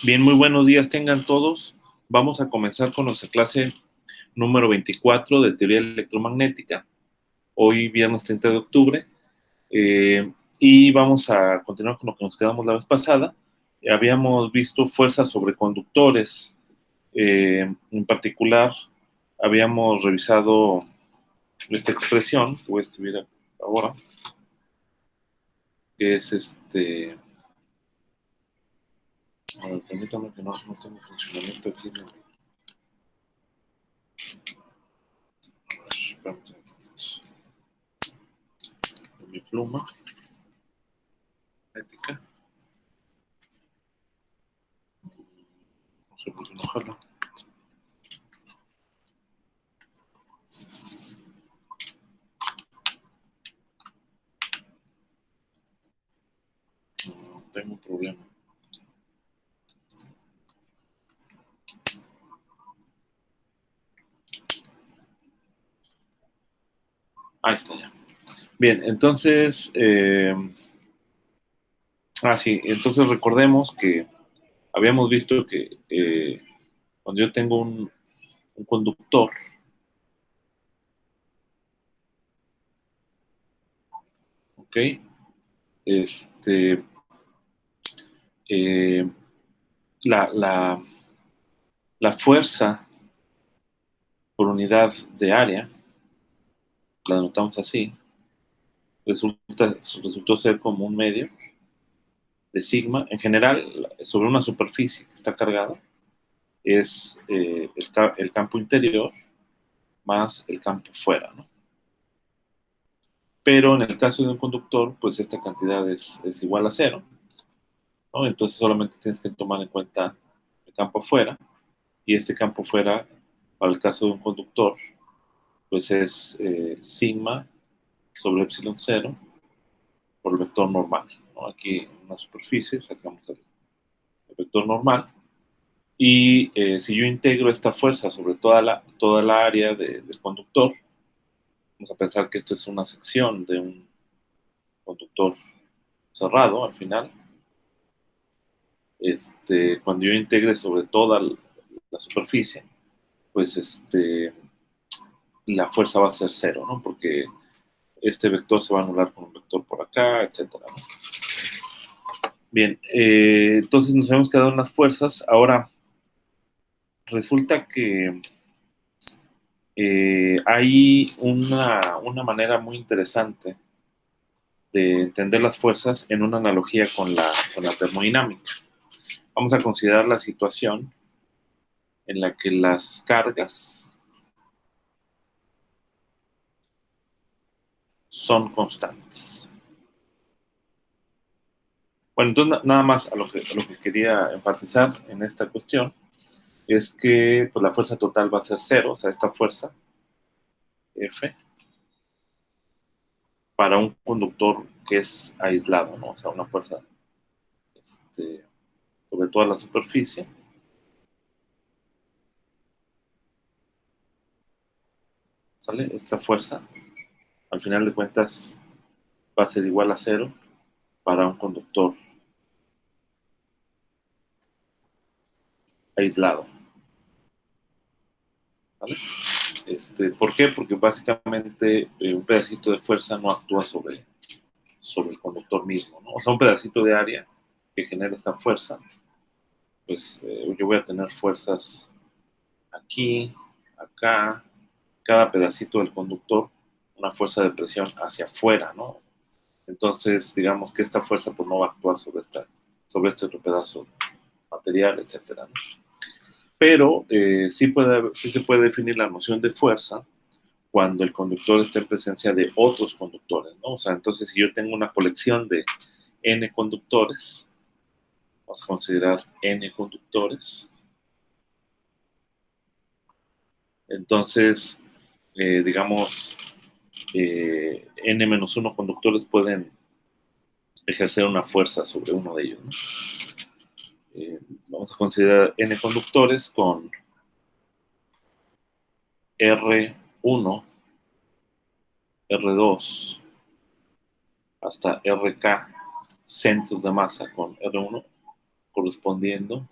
Bien, muy buenos días tengan todos. Vamos a comenzar con nuestra clase número 24 de teoría electromagnética, hoy viernes 30 de octubre, y vamos a continuar con lo que nos quedamos la vez pasada. Habíamos visto fuerzas sobre conductores, en particular habíamos revisado esta expresión, que voy a escribir ahora, que es a ver, permítame que no tengo funcionamiento aquí de mi pluma ética. No sé por qué no jala. No, tengo un problema. Ahí está ya. Bien, entonces, sí, entonces recordemos que habíamos visto que cuando yo tengo un conductor, ¿ok? Este, eh, la, la, la fuerza por unidad de área, la denotamos así, resultó ser como un medio de sigma. En general, sobre una superficie que está cargada, es el campo interior más el campo fuera, ¿no? Pero en el caso de un conductor, pues esta cantidad es igual a cero, ¿no? Entonces solamente tienes que tomar en cuenta el campo afuera, y este campo fuera, para el caso de un conductor, pues es sigma sobre epsilon cero por el vector normal, ¿no? Aquí en una superficie sacamos el vector normal, y si yo integro esta fuerza sobre toda la área del conductor, vamos a pensar que esto es una sección de un conductor cerrado al final. Cuando yo integre sobre toda la superficie, pues la fuerza va a ser cero, ¿no? Porque este vector se va a anular con un vector por acá, etcétera, ¿no? Bien, entonces nos hemos quedado en las fuerzas. Ahora, resulta que hay una manera muy interesante de entender las fuerzas en una analogía con la termodinámica. Vamos a considerar la situación en la que las cargas son constantes. Bueno, entonces nada más a lo que quería enfatizar en esta cuestión es que pues, la fuerza total va a ser cero, o sea, esta fuerza F, para un conductor que es aislado, ¿no? O sea, una fuerza sobre toda la superficie, ¿sale? Esta fuerza, al final de cuentas, va a ser igual a cero para un conductor aislado, ¿vale? ¿Por qué? Porque básicamente un pedacito de fuerza no actúa sobre el conductor mismo, ¿no? O sea, un pedacito de área que genera esta fuerza, pues yo voy a tener fuerzas aquí, acá, cada pedacito del conductor, una fuerza de presión hacia afuera, ¿no? Entonces, digamos que esta fuerza pues no va a actuar sobre este otro pedazo material, etcétera, ¿no? Pero sí se puede definir la noción de fuerza cuando el conductor está en presencia de otros conductores, ¿no? O sea, entonces si yo tengo una colección de n conductores, vamos a considerar n conductores, entonces, digamos, n-1 conductores pueden ejercer una fuerza sobre uno de ellos, ¿no? Vamos a considerar n conductores con R1, R2, hasta RK centros de masa con R1 correspondiendo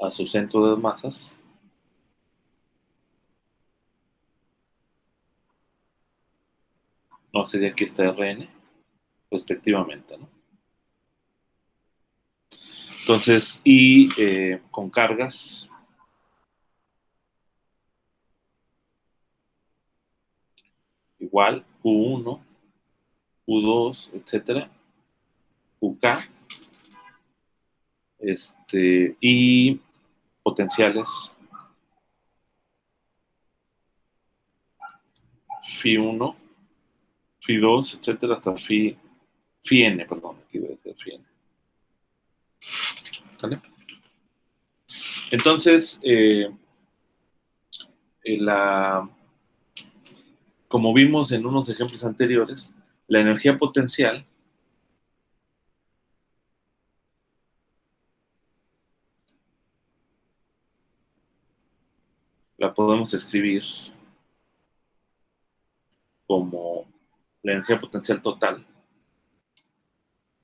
a su centro de masas no sería aquí está Rn, respectivamente, ¿no? Entonces, y con cargas igual, Q1, Q2, etcétera, QK, y potenciales Φ1, Φ2, etcétera, hasta Φn, perdón, aquí debe ser Φn. ¿Vale? Entonces, la, como vimos en unos ejemplos anteriores, la energía potencial la podemos escribir como la energía potencial total,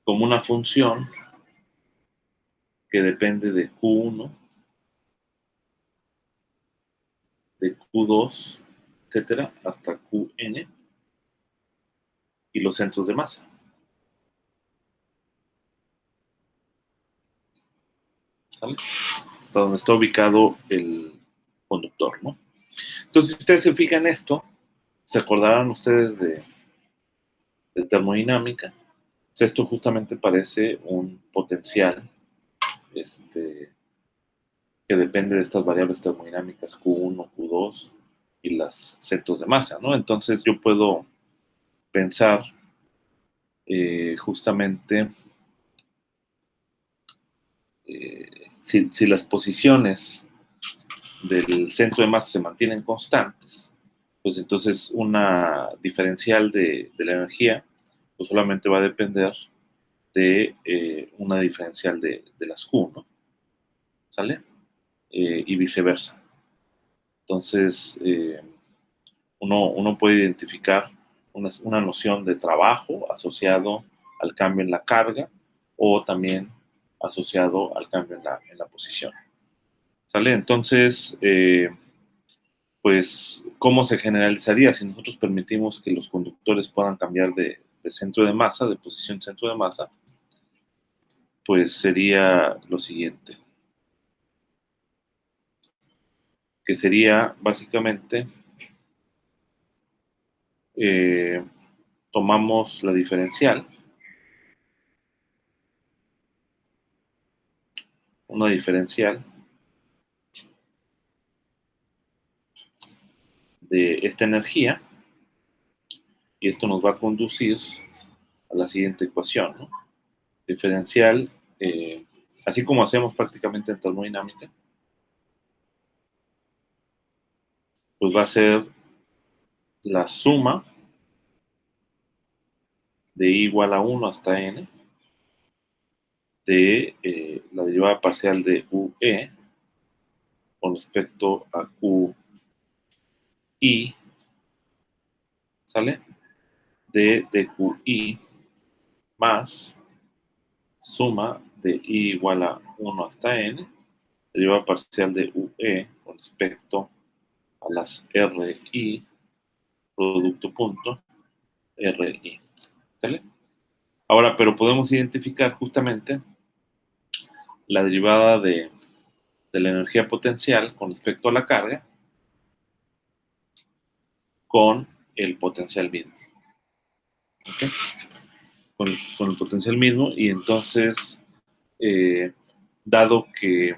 como una función que depende de Q1, de Q2, etcétera, hasta Qn y los centros de masa. ¿Sale? Hasta donde está ubicado el conductor, ¿no? Entonces, si ustedes se fijan en esto, se acordarán ustedes de termodinámica. O sea, esto justamente parece un potencial que depende de estas variables termodinámicas Q1, Q2 y los centros de masa, ¿no? Entonces yo puedo pensar justamente si las posiciones del centro de masa se mantienen constantes, pues entonces una diferencial de la energía pues solamente va a depender de una diferencial de las Q, ¿no? ¿Sale? Y viceversa. Entonces, uno puede identificar una noción de trabajo asociado al cambio en la carga o también asociado al cambio en la posición. ¿Sale? Entonces, pues, ¿cómo se generalizaría si nosotros permitimos que los conductores puedan cambiar de centro de masa, de posición centro de masa? Pues sería lo siguiente, que sería básicamente, eh, tomamos la diferencial, una diferencial de esta energía, y esto nos va a conducir a la siguiente ecuación, ¿no? Diferencial, así como hacemos prácticamente en termodinámica, pues va a ser la suma de i igual a 1 hasta n de la derivada parcial de UE con respecto a QI, ¿sale? De QI más suma de i igual a 1 hasta n, derivada parcial de UE con respecto a las RI, producto punto, RI. ¿Sale? Ahora, pero podemos identificar justamente la derivada de la energía potencial con respecto a la carga con el potencial mismo. ¿Okay? Con el potencial mismo, y entonces, eh, dado que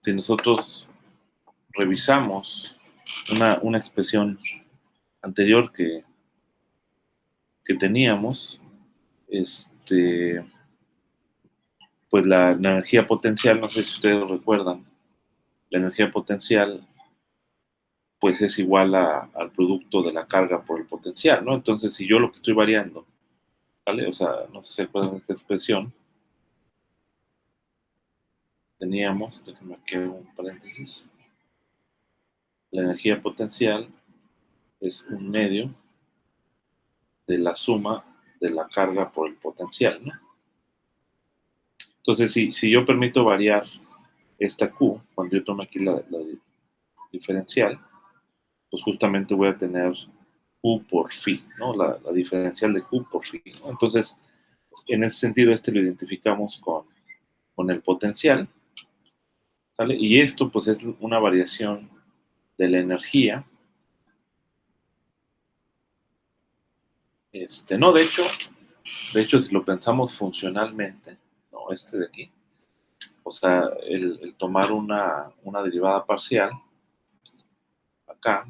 si nosotros revisamos una expresión anterior que teníamos, pues la energía potencial, no sé si ustedes recuerdan, la energía potencial pues es igual al producto de la carga por el potencial, ¿no? Entonces, si yo lo que estoy variando, ¿vale? O sea, no sé si se acuerdan de esta expresión, teníamos, déjenme aquí un paréntesis, la energía potencial es un medio de la suma de la carga por el potencial, ¿no? Entonces, si yo permito variar esta Q, cuando yo tomo aquí la diferencial, pues justamente voy a tener Q por phi, ¿no? La diferencial de Q por phi, ¿no? Entonces, en ese sentido, lo identificamos con el potencial, ¿sale? Y esto, pues, es una variación de la energía. No, de hecho, si lo pensamos funcionalmente, ¿no? De aquí, o sea, el tomar una derivada parcial, acá,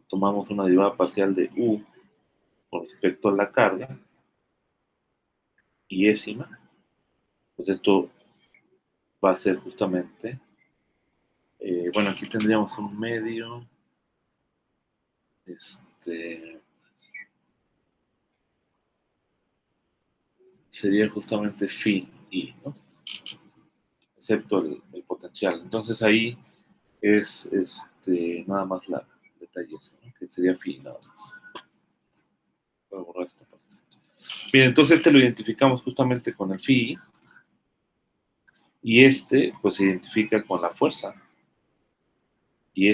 tomamos una derivada parcial de U con respecto a la carga, y pues esto va a ser justamente, bueno, aquí tendríamos un medio, sería justamente phi i, ¿no? Excepto el potencial. Entonces ahí es nada más la detalle, ¿no? Que sería phi nada más. Voy a borrar esta parte. Bien, entonces lo identificamos justamente con el phi, y pues se identifica con la fuerza, y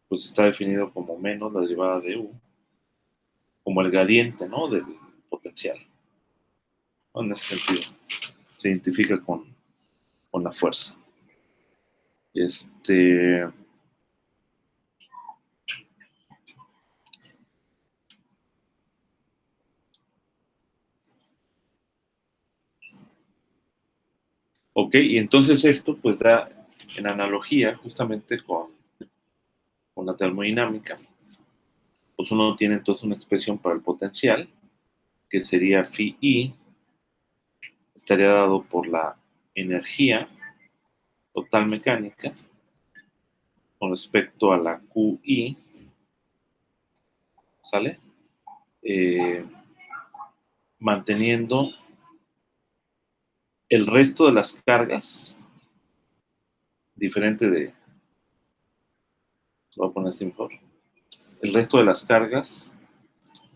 pues está definido como menos la derivada de U, como el gradiente, ¿no? Del potencial, ¿no? En ese sentido, se identifica con la fuerza. Ok, y entonces esto pues da en analogía justamente con la termodinámica, pues uno tiene entonces una expresión para el potencial, que sería phi i, estaría dado por la energía total mecánica con respecto a la QI, ¿sale? Manteniendo el resto de las cargas diferente de, lo voy a poner así mejor, el resto de las cargas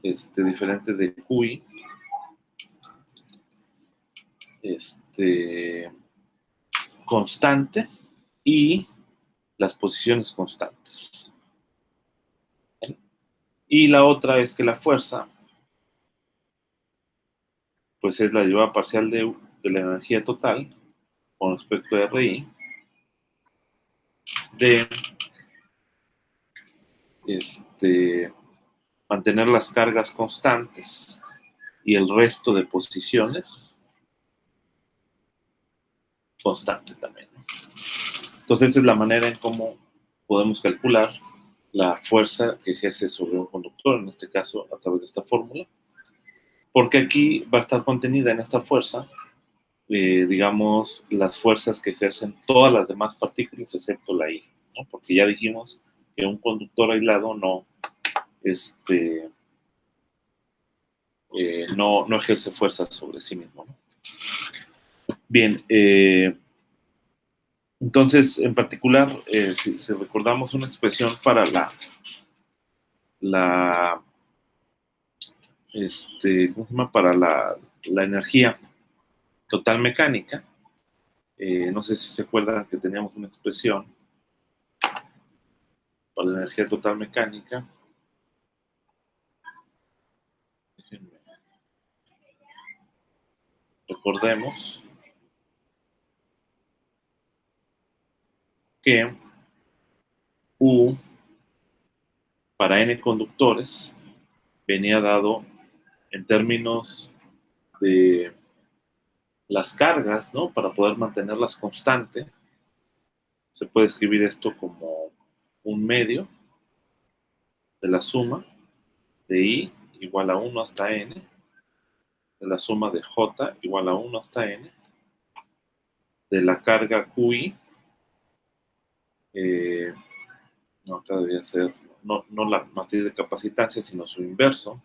diferente de QI, constante, y las posiciones constantes. Y la otra es que la fuerza, pues es la derivada parcial de la energía total con respecto a RI de mantener las cargas constantes y el resto de posiciones constante también. Entonces, esa es la manera en cómo podemos calcular la fuerza que ejerce sobre un conductor, en este caso a través de esta fórmula, porque aquí va a estar contenida en esta fuerza, digamos, las fuerzas que ejercen todas las demás partículas excepto la I, ¿no? Porque ya dijimos que un conductor aislado no ejerce fuerza sobre sí mismo, ¿no? Bien, entonces, en particular, si recordamos una expresión para ¿cómo se llama? Para la energía total mecánica, no sé si se acuerdan que teníamos una expresión para la energía total mecánica. Recordemos que U para N conductores venía dado en términos de las cargas, ¿no? Para poder mantenerlas constantes, se puede escribir esto como un medio de la suma de I igual a 1 hasta N, de la suma de J igual a 1 hasta N, de la carga QI, no, acá debería ser, no la matriz de capacitancia, sino su inverso,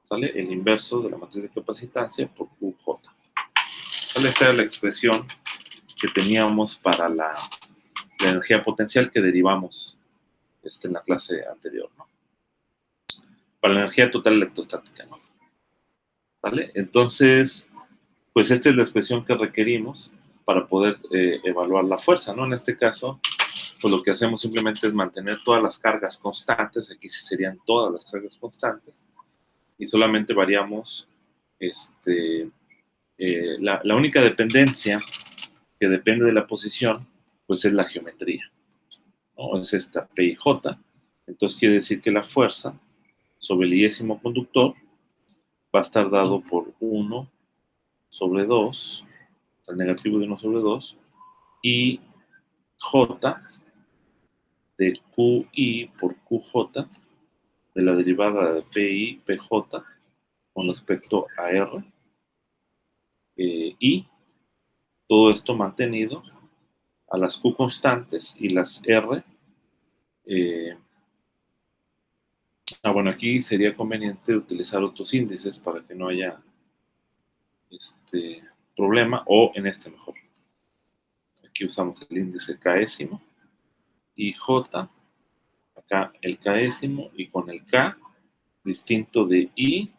¿sale? El inverso de la matriz de capacitancia por QJ. ¿Sale? Esta es la expresión que teníamos para la energía potencial que derivamos en la clase anterior, ¿no? Para la energía total electrostática, ¿no? ¿Vale? Entonces, pues esta es la expresión que requerimos para poder evaluar la fuerza, ¿no? En este caso, pues lo que hacemos simplemente es mantener todas las cargas constantes, aquí serían todas las cargas constantes, y solamente variamos la única dependencia que depende de la posición, pues es la geometría, ¿no? Es esta P y J. Entonces quiere decir que la fuerza sobre el iésimo conductor va a estar dado por 1 sobre 2, el negativo de 1 sobre 2, y J de QI por QJ de la derivada de PI, PJ con respecto a R, y todo esto mantenido a las Q constantes y las R. Bueno, aquí sería conveniente utilizar otros índices para que no haya problema, o en este mejor. Aquí usamos el índice késimo y J, acá el késimo, y con el K distinto de I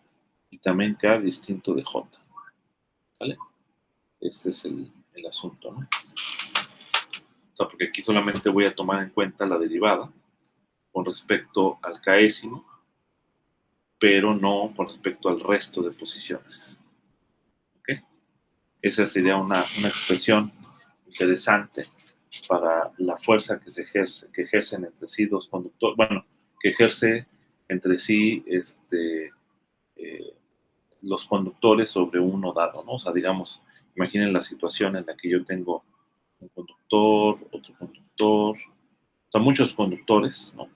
y también K distinto de J. ¿Vale? Este es el asunto, ¿no? O sea, porque aquí solamente voy a tomar en cuenta la derivada con respecto al késimo, pero no con respecto al resto de posiciones. ¿Ok? Esa sería una expresión interesante para la fuerza que ejercen entre sí dos conductores, bueno, que ejerce entre sí los conductores sobre uno dado, ¿no? O sea, digamos, imaginen la situación en la que yo tengo un conductor, otro conductor, o sea, muchos conductores, ¿no?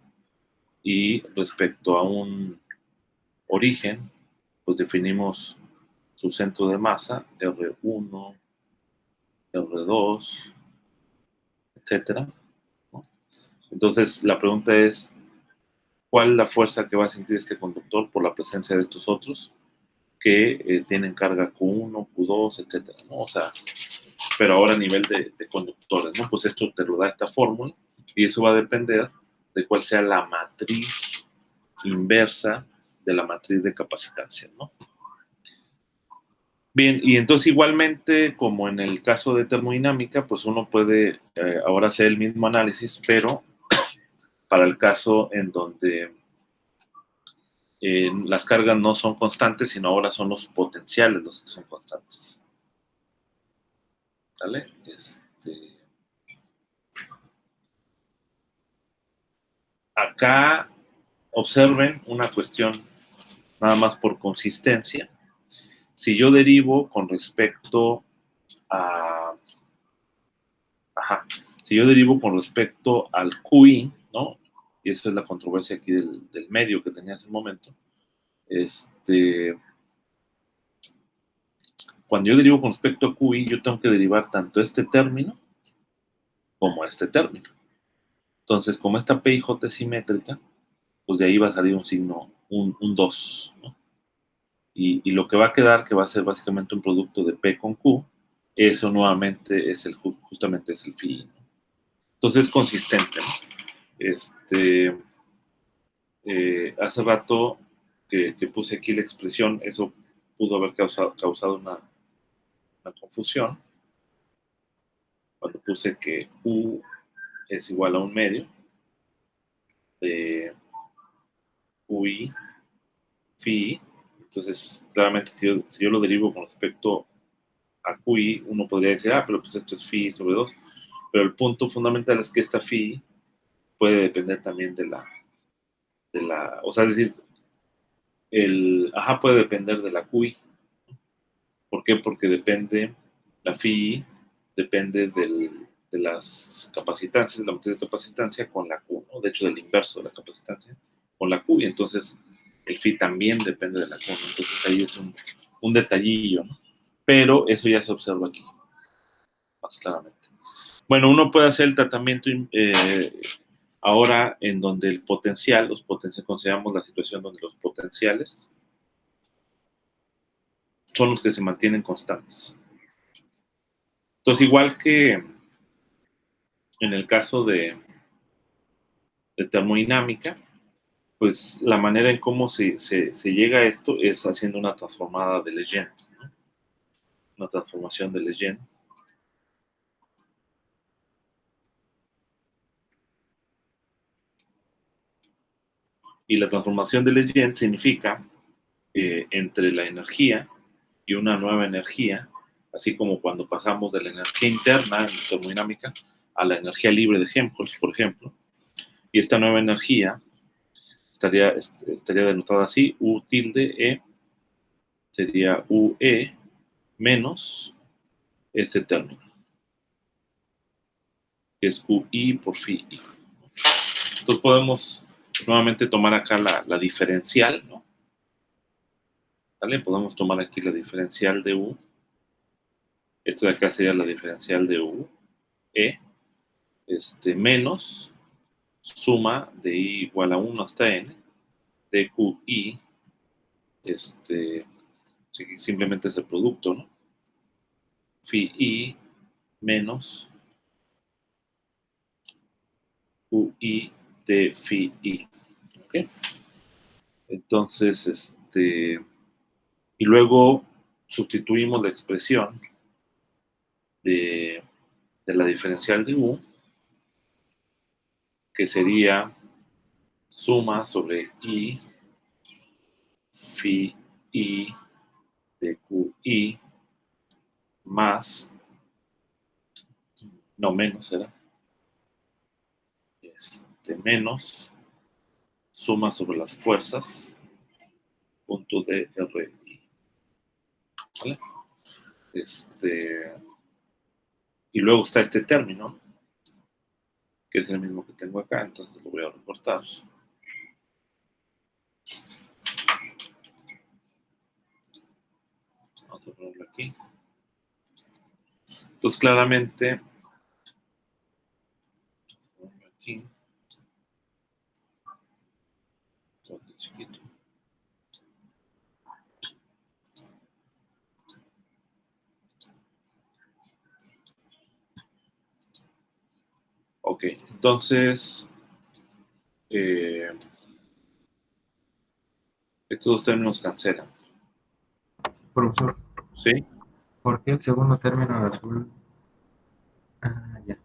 Y respecto a un origen, pues definimos su centro de masa, R1, R2, etcétera, ¿no? Entonces, la pregunta es, ¿cuál es la fuerza que va a sentir este conductor por la presencia de estos otros que tienen carga Q1, Q2, etcétera, ¿no? O sea, pero ahora a nivel de conductores, ¿no? Pues esto te lo da esta fórmula y eso va a depender de cuál sea la matriz inversa de la matriz de capacitancia, ¿no? Bien, y entonces igualmente, como en el caso de termodinámica, pues uno puede ahora hacer el mismo análisis, pero para el caso en donde las cargas no son constantes, sino ahora son los potenciales los que son constantes. ¿Vale? Acá observen una cuestión nada más por consistencia. Si yo derivo con respecto a... Ajá, si yo derivo con respecto al QI, ¿no? Y eso es la controversia aquí del medio que tenía hace un momento. Cuando yo derivo con respecto a QI, yo tengo que derivar tanto este término como este término. Entonces, como esta P y J es simétrica, pues de ahí va a salir un signo, un 2, ¿no? Y lo que va a quedar, que va a ser básicamente un producto de P con Q, eso nuevamente es justamente es el phi, ¿no? Entonces es consistente, ¿no? Hace rato que puse aquí la expresión, eso pudo haber causado una confusión, cuando puse que U es igual a un medio de UI, phi. Entonces, claramente, si yo lo derivo con respecto a QI, uno podría decir, pero pues esto es phi sobre 2. Pero el punto fundamental es que esta phi puede depender también de la, o sea, es decir, puede depender de la QI. ¿Por qué? Porque la phi depende de las capacitancias, de la matriz de capacitancia con la Q, ¿no? De hecho, del inverso de la capacitancia con la Q, y entonces el phi también depende de la Q, ¿no? Entonces ahí es un detallillo, ¿no? Pero eso ya se observa aquí, más claramente. Bueno, uno puede hacer el tratamiento ahora en donde el potencial, consideramos la situación donde los potenciales son los que se mantienen constantes. Entonces, igual que en el caso de termodinámica, pues la manera en cómo se llega a esto es haciendo una transformada de Legend, ¿no? Una transformación de Legend. Y la transformación de Legend significa entre la energía y una nueva energía, así como cuando pasamos de la energía interna en termodinámica a la energía libre de Helmholtz, por ejemplo, y esta nueva energía estaría denotada así: U tilde E sería UE menos este término, que es QI por phi I. Entonces podemos nuevamente tomar acá la diferencial, ¿no? ¿Vale? Podemos tomar aquí la diferencial de U. Esto de acá sería la diferencial de U, E, menos suma de I igual a 1 hasta N, de QI, simplemente es el producto, ¿no? Phi I menos QI de phi I. ¿Ok? Entonces, y luego sustituimos la expresión de la diferencial de U, que sería suma sobre I phi I de QI más, no menos será, menos suma sobre las fuerzas punto de RI. ¿Vale? Y luego está este término, que es el mismo que tengo acá, entonces lo voy a recortar. Vamos a ponerlo aquí. Entonces, claramente, aquí, entonces, chiquito. Ok, entonces, estos dos términos cancelan. Profesor, ¿Sí? ¿por qué el segundo término de azul ya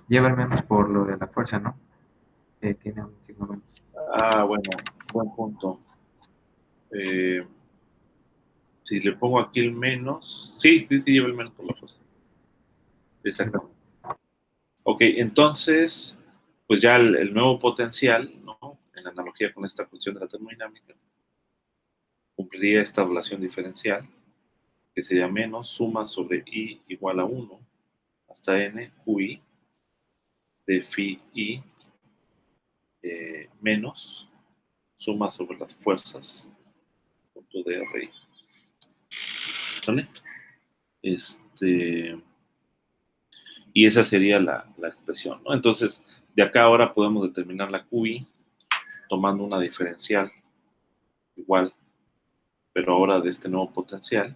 lleva el menos por lo de la fuerza, ¿no? Que tiene un signo menos. Ah, bueno, buen punto. Si le pongo aquí el menos, sí, lleva el menos por la fuerza. Exactamente. Ok, entonces, pues ya el nuevo potencial, ¿no? En analogía con esta cuestión de la termodinámica, cumpliría esta relación diferencial, que sería menos suma sobre I igual a 1 hasta N QI de phi I menos suma sobre las fuerzas punto de RI. ¿Vale? Y esa sería la expresión, ¿no? Entonces, de acá ahora podemos determinar la QI tomando una diferencial igual, pero ahora de este nuevo potencial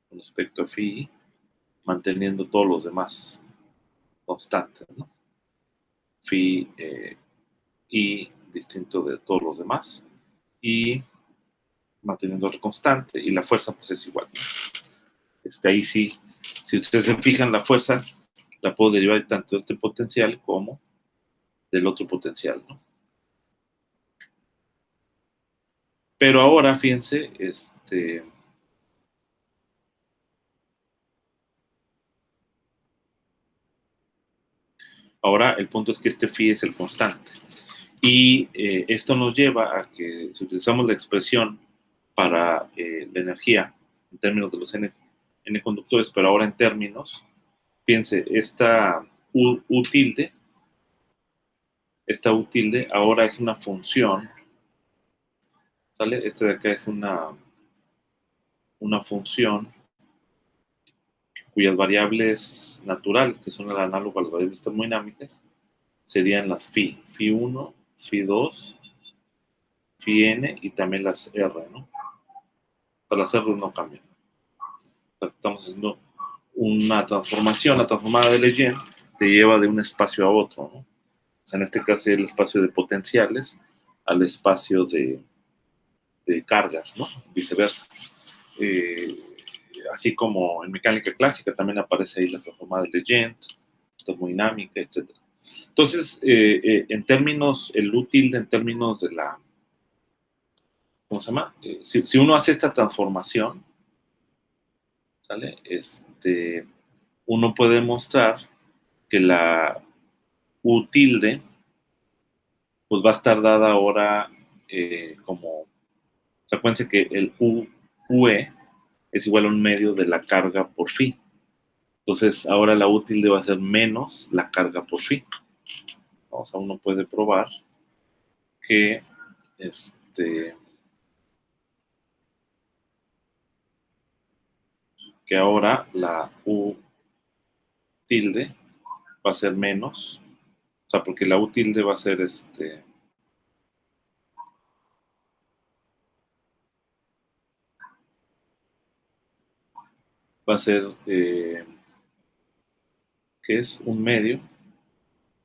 con respecto a phi, manteniendo todos los demás constantes, ¿no? Phi I distinto de todos los demás y manteniendo la constante, y la fuerza pues es igual, ¿no? Ahí sí, si ustedes se fijan, la fuerza la puedo derivar tanto de este potencial como del otro potencial, ¿no? Pero ahora, fíjense, ahora el punto es que este phi es el constante. Y esto nos lleva a que si utilizamos la expresión para la energía en términos de los n conductores, pero ahora en términos, fíjense, esta U tilde ahora es una función, ¿sale? Esta de acá es una función cuyas variables naturales, que son el análogo a las variables termodinámicas, serían las phi 1, phi 2, phi n y también las r, ¿no? Para las r no cambian. Estamos haciendo una transformación, la transformada de Lejeune te lleva de un espacio a otro, ¿no? O sea, en este caso el espacio de potenciales al espacio de cargas, ¿no? Viceversa. Así como en mecánica clásica también aparece ahí la transformada de Legendre, termodinámica, etc. Entonces, en términos, el útil en términos de la, ¿cómo se llama? Si uno hace esta transformación, ¿sale? Uno puede mostrar que la U tilde, pues va a estar dada ahora como, o sea, acuérdense que el UE es igual a un medio de la carga por phi. Entonces, ahora la U tilde va a ser menos la carga por phi. O sea, uno puede probar que que ahora la U tilde va a ser menos, o sea, porque la U tilde va a ser va a ser que es un medio,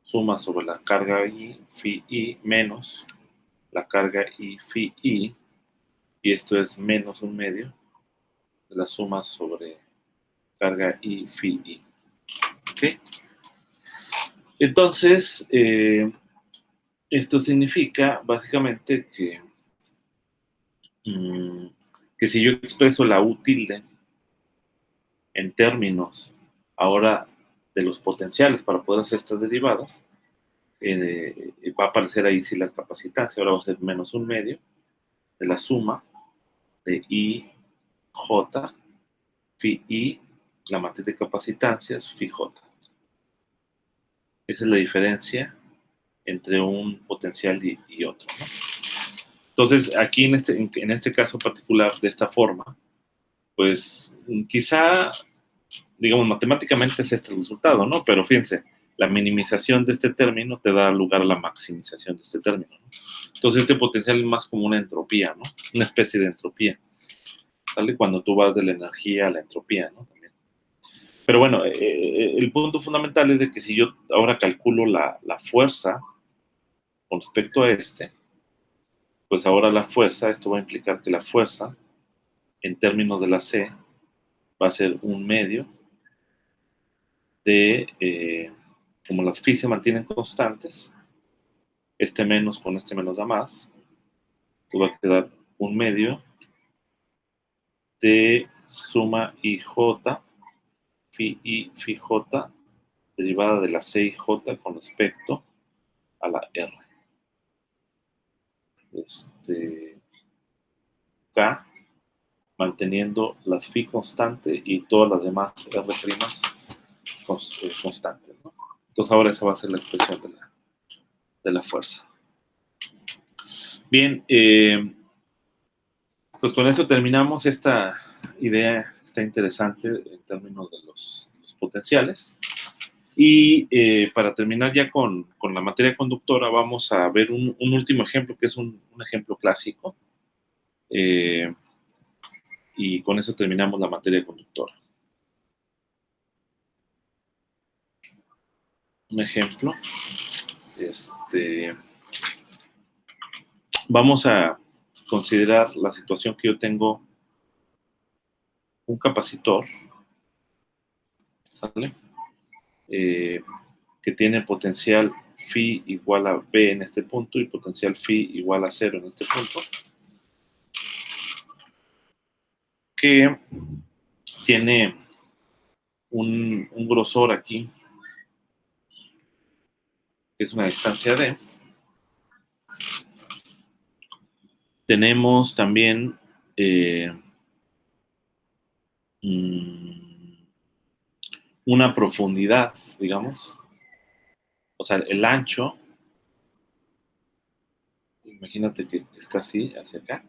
suma sobre la carga I, phi I, menos la carga I, phi I, y esto es menos un medio de la suma sobre carga I, phi I. ¿Ok? Entonces, esto significa básicamente que si yo expreso la U tilde en términos ahora de los potenciales para poder hacer estas derivadas, va a aparecer ahí sí la capacitancia, ahora va a ser menos un medio de la suma de I, J, phi I, la matriz de capacitancias, phi J. Esa es la diferencia entre un potencial y otro, ¿no? Entonces, aquí en este caso particular, de esta forma, pues quizá, digamos, matemáticamente es este el resultado, ¿no? Pero fíjense, la minimización de este término te da lugar a la maximización de este término, ¿no? Entonces, este potencial es más como una entropía, ¿no? Una especie de entropía, ¿sale? Cuando tú vas de la energía a la entropía, ¿no? También. Pero bueno, el punto fundamental es de que si yo ahora calculo la fuerza con respecto a pues ahora la fuerza, esto va a implicar que la fuerza, en términos de la C, va a ser un medio de, como las phi se mantienen constantes, este menos con este menos da más, pues va a quedar un medio de suma IJ, phi I, phi J, derivada de la C y J con respecto a la R. K, manteniendo las phi constante y todas las demás R' constantes, ¿no? Entonces ahora esa va a ser la expresión de la fuerza. Bien, pues con eso terminamos esta idea que está interesante en términos de los potenciales. Y para terminar ya con la materia conductora, vamos a ver un último ejemplo, que es un ejemplo clásico. Y con eso terminamos la materia conductora. Un ejemplo. Vamos a considerar la situación que yo tengo un capacitor, ¿sale? Que tiene potencial phi igual a B en este punto y potencial phi igual a 0 en este punto, que tiene un grosor aquí, que es una distancia D. Tenemos también una profundidad, digamos, o sea, el ancho, imagínate que está así, hacia acá,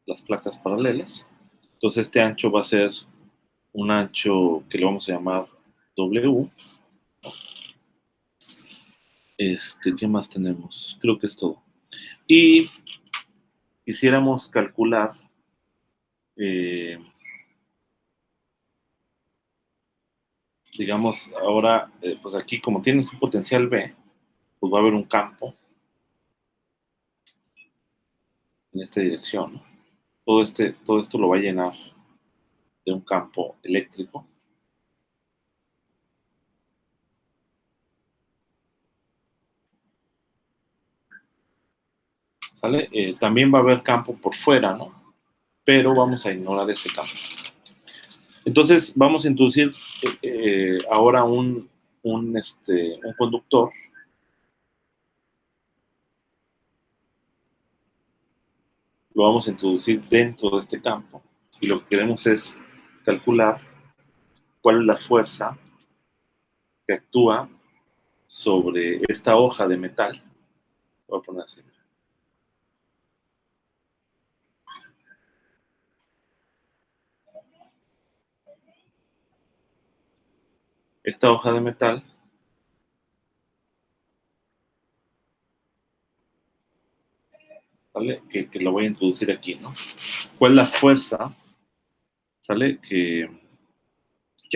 las placas paralelas. Entonces este ancho va a ser un ancho que le vamos a llamar W. ¿Qué más tenemos? Creo que es todo. Y quisiéramos calcular digamos, ahora, pues aquí como tienes un potencial B, pues va a haber un campo en esta dirección, ¿no? Todo esto lo va a llenar de un campo eléctrico. ¿Sale? También va a haber campo por fuera, ¿no? Pero vamos a ignorar ese campo. Entonces vamos a introducir ahora un conductor. Lo vamos a introducir dentro de este campo y lo que queremos es calcular cuál es la fuerza que actúa sobre esta hoja de metal. Voy a poner así. Esta hoja de metal ¿vale? Que lo voy a introducir aquí, ¿no? ¿Cuál es la fuerza, ¿sale? Que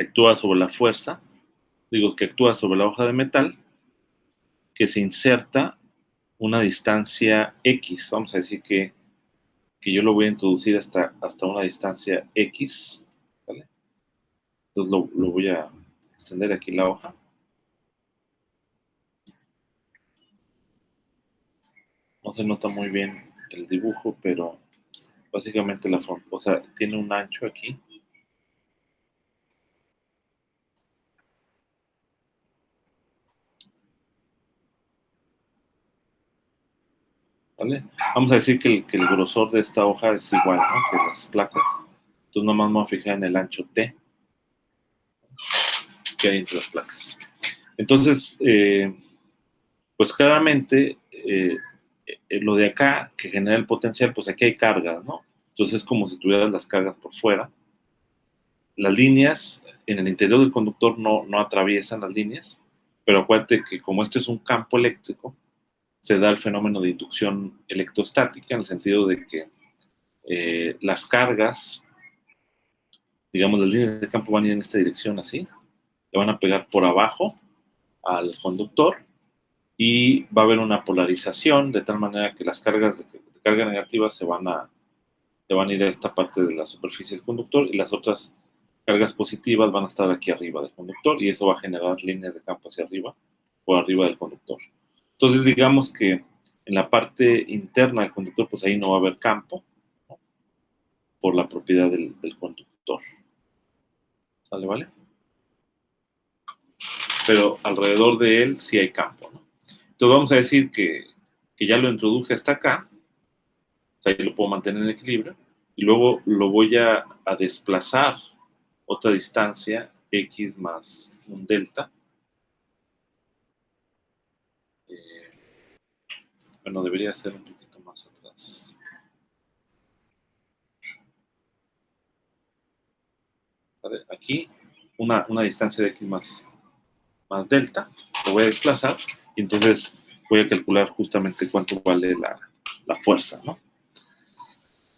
actúa sobre la fuerza, digo, que actúa sobre la hoja de metal, que se inserta una distancia X. Vamos a decir que yo lo voy a introducir hasta una distancia X, ¿vale? Entonces lo voy a extender aquí la hoja. No se nota muy bien el dibujo, pero básicamente o sea, tiene un ancho aquí. ¿Vale? Vamos a decir que el grosor de esta hoja es igual, ¿no? Que las placas. Entonces nomás me voy a fijar en el ancho T que hay entre las placas. Entonces, pues claramente lo de acá que genera el potencial, pues aquí hay cargas, ¿no? Entonces es como si tuvieras las cargas por fuera. Las líneas en el interior del conductor no atraviesan las líneas, pero acuérdate que como este es un campo eléctrico, se da el fenómeno de inducción electrostática en el sentido de que las cargas, digamos, las líneas de campo van a ir en esta dirección así, le van a pegar por abajo al conductor y va a haber una polarización de tal manera que las cargas de carga negativa se van a ir a esta parte de la superficie del conductor y las otras cargas positivas van a estar aquí arriba del conductor y eso va a generar líneas de campo hacia arriba o arriba del conductor. Entonces digamos que en la parte interna del conductor pues ahí no va a haber campo, ¿no? Por la propiedad del conductor. ¿Sale, vale? Pero alrededor de él sí hay campo, ¿no? Entonces vamos a decir que ya lo introduje hasta acá, o sea, ahí lo puedo mantener en equilibrio, y luego lo voy a desplazar otra distancia, x más un delta. Bueno, debería ser un poquito más atrás. ¿Vale? Aquí, una distancia de x más delta, lo voy a desplazar, y entonces voy a calcular justamente cuánto vale la fuerza, ¿no?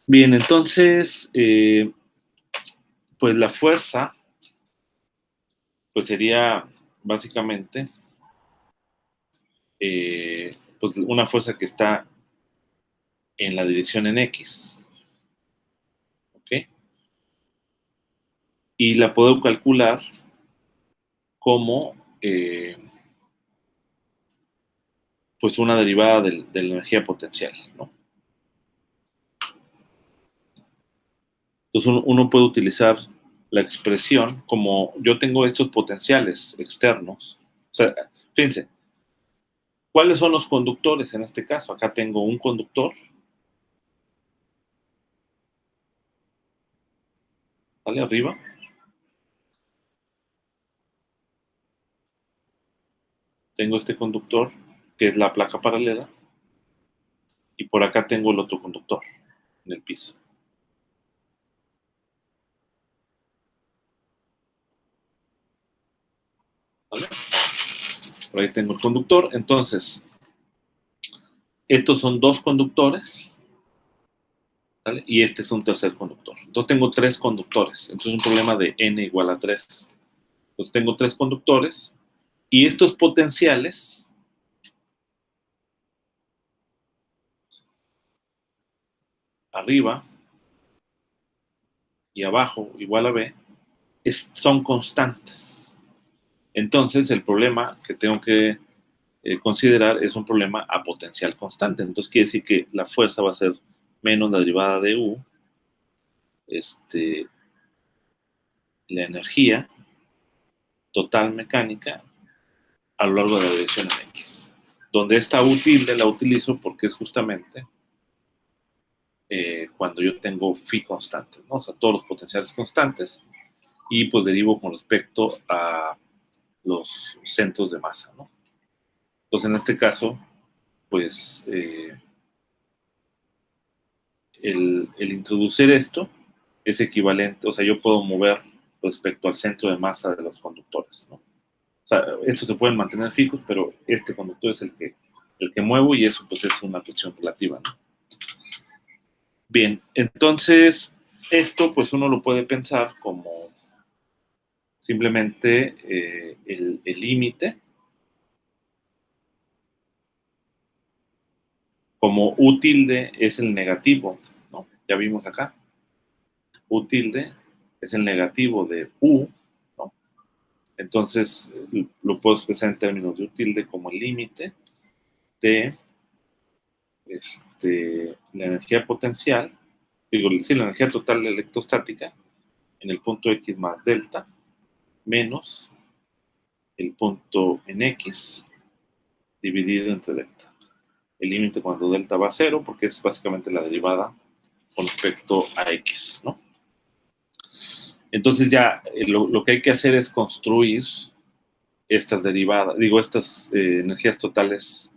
Bien, entonces, pues la fuerza, pues sería básicamente pues una fuerza que está en la dirección en X, ¿ok? Y la puedo calcular como pues una derivada de la energía potencial, ¿no? Entonces uno puede utilizar la expresión como yo tengo estos potenciales externos. O sea, fíjense, ¿cuáles son los conductores en este caso? Acá tengo un conductor, ¿vale? Arriba. Tengo este conductor, que es la placa paralela, y por acá tengo el otro conductor en el piso. ¿Vale? Por ahí tengo el conductor. Entonces, estos son dos conductores, ¿vale? Y este es un tercer conductor. Entonces tengo tres conductores. Entonces un problema de n igual a 3. Pues tengo 3 conductores y estos potenciales arriba y abajo igual a B son constantes. Entonces el problema que tengo que considerar es un problema a potencial constante. Entonces quiere decir que la fuerza va a ser menos la derivada de U, la energía total mecánica a lo largo de la dirección en X. Donde esta U tilde la utilizo porque es justamente cuando yo tengo phi constantes, ¿no? O sea, todos los potenciales constantes, y pues derivo con respecto a los centros de masa, ¿no? Entonces, en este caso, pues el introducir esto es equivalente, o sea, yo puedo mover respecto al centro de masa de los conductores, ¿no? O sea, estos se pueden mantener fijos, pero este conductor es el que muevo y eso pues es una cuestión relativa, ¿no? Bien, entonces esto pues uno lo puede pensar como simplemente el límite, como U tilde es el negativo, ¿no? Ya vimos acá, U tilde es el negativo de U, ¿no? Entonces lo puedo expresar en términos de U tilde como el límite de la energía potencial, digo, sí, la energía total electrostática en el punto X más delta menos el punto en X dividido entre delta. El límite cuando delta va a cero, porque es básicamente la derivada con respecto a X, ¿no? Entonces ya lo que hay que hacer es construir estas derivadas, digo, estas energías totales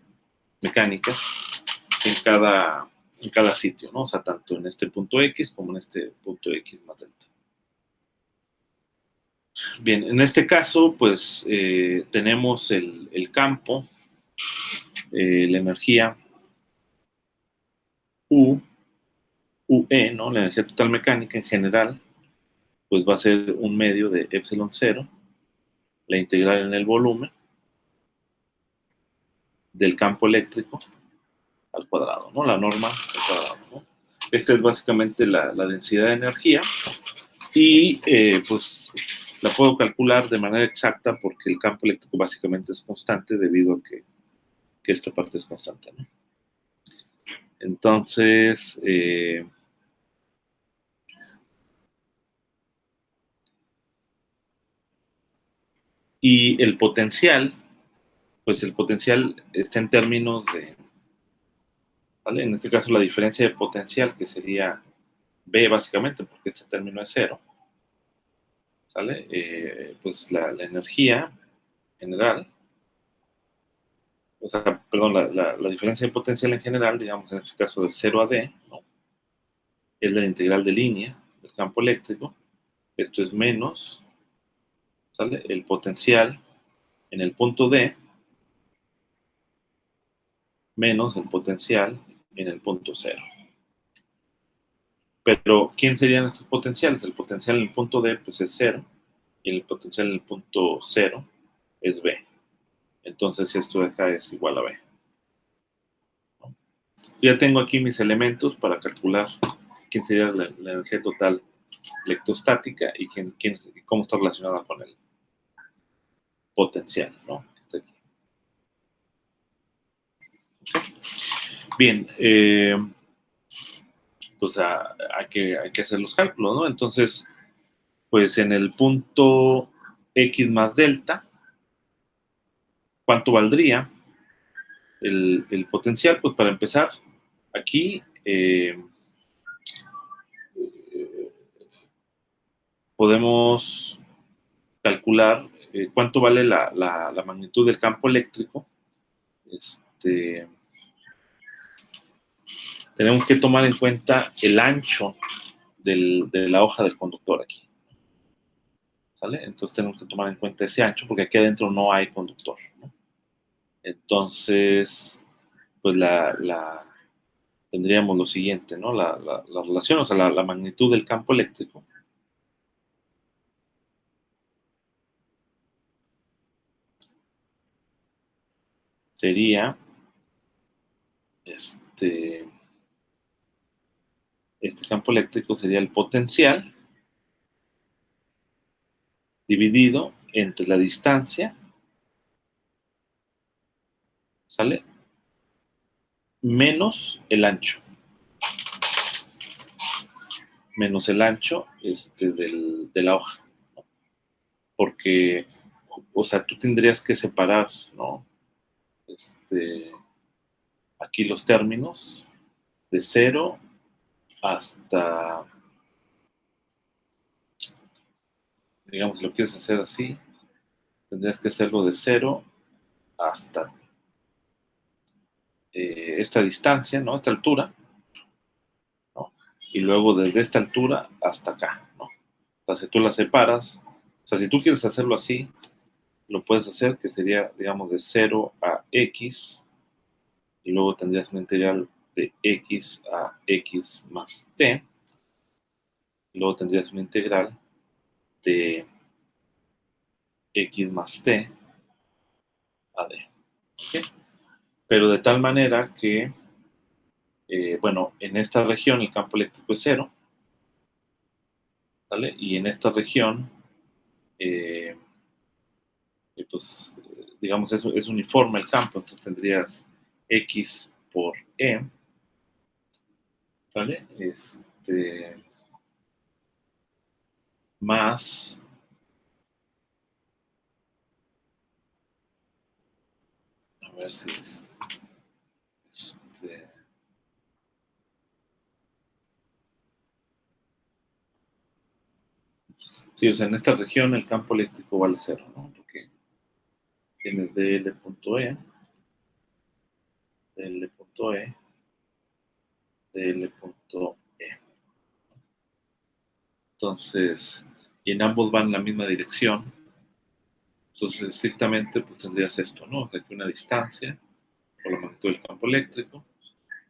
mecánicas en cada sitio, ¿no? O sea, tanto en este punto X como en este punto X más delta. Bien, en este caso, pues tenemos el campo, la energía U, UE, ¿no? La energía total mecánica en general, pues va a ser un medio de epsilon cero, la integral en el volumen del campo eléctrico al cuadrado, ¿no? La norma al cuadrado, ¿no? Esta es básicamente la densidad de energía y pues la puedo calcular de manera exacta porque el campo eléctrico básicamente es constante debido a que esta parte es constante, ¿no? Entonces, y el potencial, pues el potencial está en términos de, ¿vale? En este caso la diferencia de potencial, que sería B básicamente, porque este término es cero, ¿sale? Pues la energía general, o sea, perdón, la diferencia de potencial en general, digamos en este caso de 0 a D, ¿no? Es la integral de línea del campo eléctrico. Esto es menos, ¿sale? El potencial en el punto D menos el potencial en el punto cero. Pero, ¿quién serían estos potenciales? El potencial en el punto D pues es cero y el potencial en el punto cero es B. Entonces esto de acá es igual a B. Ya tengo aquí mis elementos para calcular quién sería la energía total electrostática y cómo está relacionada con el potencial, ¿no? Bien, pues hay que hacer los cálculos, ¿no? Entonces, pues en el punto X más delta, ¿cuánto valdría el potencial? Pues para empezar, aquí podemos calcular cuánto vale la magnitud del campo eléctrico. Tenemos que tomar en cuenta el ancho de la hoja del conductor aquí, ¿sale? Entonces tenemos que tomar en cuenta ese ancho porque aquí adentro no hay conductor, ¿no? Entonces, pues tendríamos lo siguiente, ¿no? La relación, o sea, la magnitud del campo eléctrico sería este campo eléctrico sería el potencial dividido entre la distancia, ¿sale? Menos el ancho. Menos el ancho de la hoja. ¿No? Porque, o sea, tú tendrías que separar, ¿no? Aquí los términos de 0 hasta, digamos, si lo quieres hacer así, tendrías que hacerlo de 0 hasta esta distancia, ¿no? Esta altura, ¿no? Y luego desde esta altura hasta acá, ¿no? O sea, si tú la separas, o sea, si tú quieres hacerlo así, lo puedes hacer, que sería, digamos, de 0 a x, y luego tendrías una integral de x a x más t, y luego tendrías una integral de x más t a d. ¿Okay? Pero de tal manera que, bueno, en esta región el campo eléctrico es 0, ¿vale? Y en esta región, pues, digamos, es uniforme el campo, entonces tendrías x por e, ¿vale? Más, a ver si es, sí, o sea, en esta región el campo eléctrico vale 0, ¿no? Porque tienes dl punto e, dl punto e, dl punto e. Entonces, y en ambos van en la misma dirección. Entonces, estrictamente, pues tendrías esto, ¿no? O sea, aquí una distancia por la magnitud del campo eléctrico.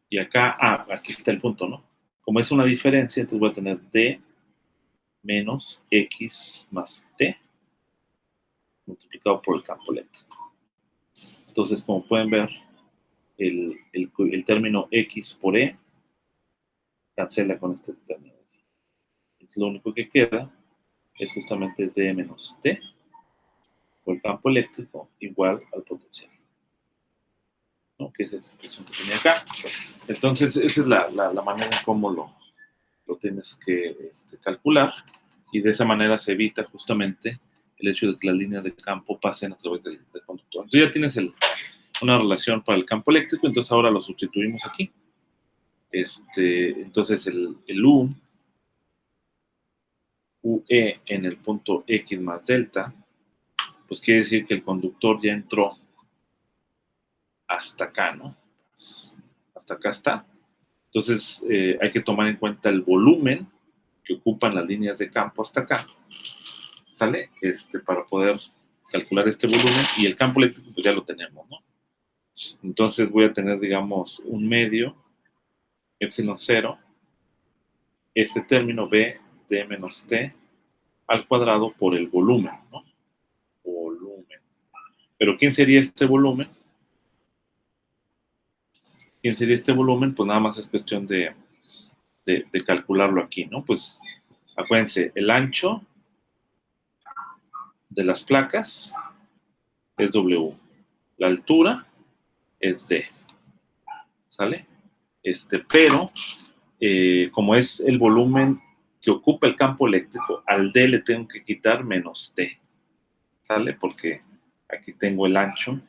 Y acá, aquí está el punto, ¿no? Como es una diferencia, entonces voy a tener d menos x más t multiplicado por el campo eléctrico. Entonces, como pueden ver, el término x por e cancela con este término. Entonces, lo único que queda es justamente d menos t por el campo eléctrico igual al potencial, ¿no? Que es esta expresión que tenía acá. Entonces, esa es la manera en cómo lo tienes que calcular, y de esa manera se evita justamente el hecho de que las líneas de campo pasen a través del conductor. Entonces ya tienes una relación para el campo eléctrico, entonces ahora lo sustituimos aquí. Entonces el UE en el punto X más delta, pues quiere decir que el conductor ya entró hasta acá, ¿no? Hasta acá está. Entonces hay que tomar en cuenta el volumen que ocupan las líneas de campo hasta acá, ¿sale? Para poder calcular este volumen, y el campo eléctrico pues ya lo tenemos, ¿no? Entonces voy a tener, digamos, un medio, epsilon 0, este término b d menos t al cuadrado por el volumen, ¿no? Volumen. Pero ¿quién sería este volumen? ¿Quién sería este volumen? Pues nada más es cuestión de calcularlo aquí, ¿no? Pues acuérdense, el ancho de las placas es W, la altura es D, ¿sale? Pero como es el volumen que ocupa el campo eléctrico, al D le tengo que quitar menos T, ¿sale? Porque aquí tengo el ancho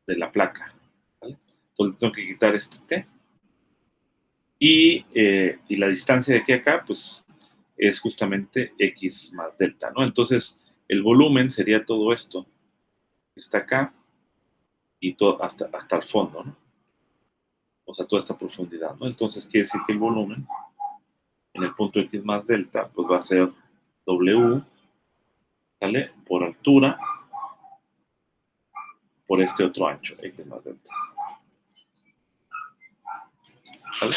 de la placa, ¿sale? Entonces tengo que quitar este T. Y la distancia de aquí a acá, pues, es justamente X más delta, ¿no? Entonces, el volumen sería todo esto, que está acá, y todo hasta el fondo, ¿no? O sea, toda esta profundidad, ¿no? Entonces, quiere decir que el volumen en el punto X más delta, pues va a ser W, ¿sale? Por altura, por este otro ancho, X más delta. ¿Sale?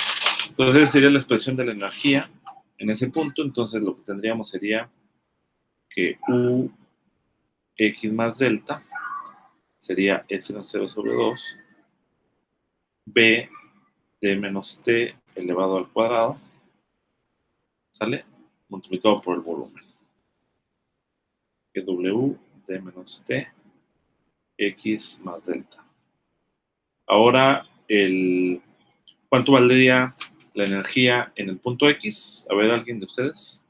Entonces, esa sería la expresión de la energía en ese punto. Entonces, lo que tendríamos sería que U X más delta sería epsilon 0 sobre 2 B de menos T elevado al cuadrado, ¿sale? Multiplicado por el volumen. Que W de menos T X más delta. Ahora, ¿cuánto valdría la energía en el punto X? A ver, ¿alguien de ustedes?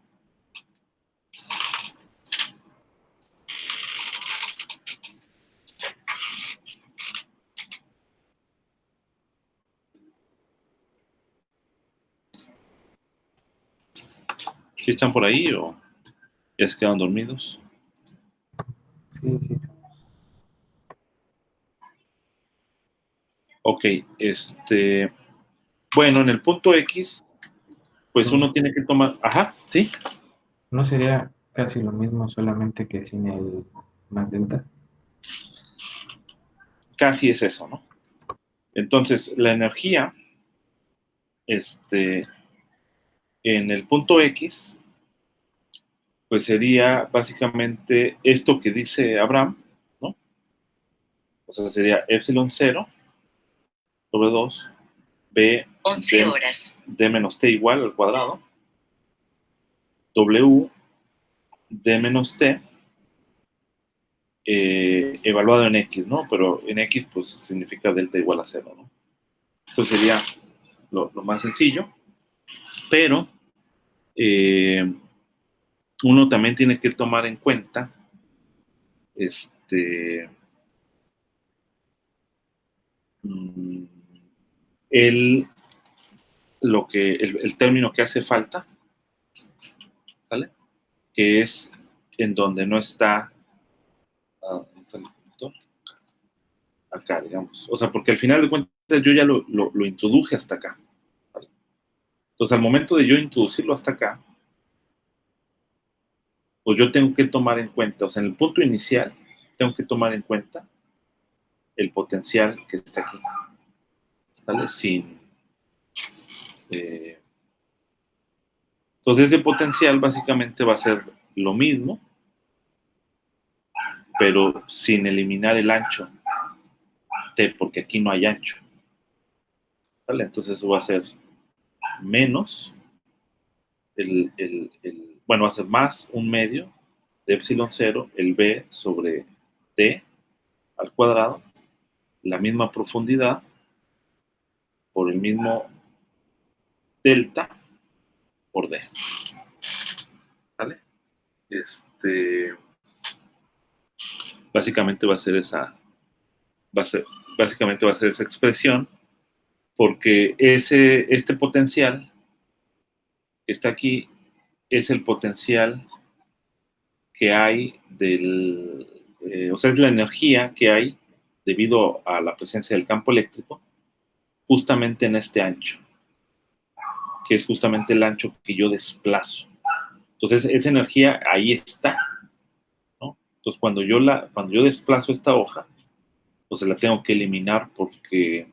¿Sí están por ahí o ya se quedan dormidos? Sí, sí. Ok, bueno, en el punto X, pues No, uno tiene que tomar, ajá, ¿sí? no sería casi lo mismo, solamente que sin el más delta. Casi es eso, ¿no? Entonces, la energía, en el punto X, pues sería básicamente esto que dice Abraham, ¿no? O sea, sería epsilon 0 sobre 2 B 11 horas. D menos T igual al cuadrado, W D menos T evaluado en X, ¿no? Pero en X pues significa delta igual a 0, ¿no? Eso sería lo más sencillo, pero uno también tiene que tomar en cuenta mm, el, el término que hace falta, ¿sale? Que es en donde no está, ¿dónde está el punto? Acá, digamos. O sea, porque al final de cuentas yo ya lo introduje hasta acá, ¿vale? Entonces, al momento de yo introducirlo hasta acá, pues yo tengo que tomar en cuenta, o sea, en el punto inicial, tengo que tomar en cuenta el potencial que está aquí, ¿vale? Eh, entonces, ese potencial básicamente va a ser lo mismo, pero sin eliminar el ancho T, porque aquí no hay ancho, ¿vale? Entonces, eso va a ser menos bueno, va a ser más un medio de epsilon 0, el B sobre T al cuadrado, la misma profundidad por el mismo delta por D, ¿vale? Este, básicamente va a ser esa, va a ser, básicamente va a ser esa expresión, porque este potencial que está aquí es el potencial que hay o sea, es la energía que hay debido a la presencia del campo eléctrico justamente en este ancho, que es justamente el ancho que yo desplazo. Entonces, esa energía ahí está, ¿no? Entonces, cuando yo desplazo esta hoja, pues la tengo que eliminar porque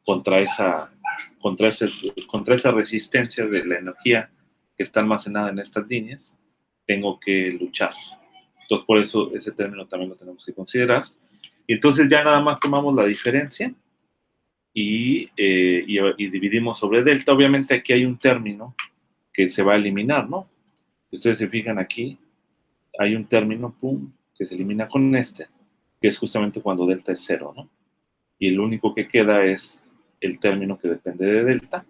contra esa, contra, ese, contra esa resistencia de la energía que está almacenada en estas líneas, tengo que luchar. Entonces, por eso ese término también lo tenemos que considerar. Y entonces ya nada más tomamos la diferencia y dividimos sobre delta. Obviamente aquí hay un término que se va a eliminar, ¿no? Si ustedes se fijan aquí, hay un término, pum, que se elimina con que es justamente cuando delta es cero, ¿no? Y el único que queda es el término que depende de delta.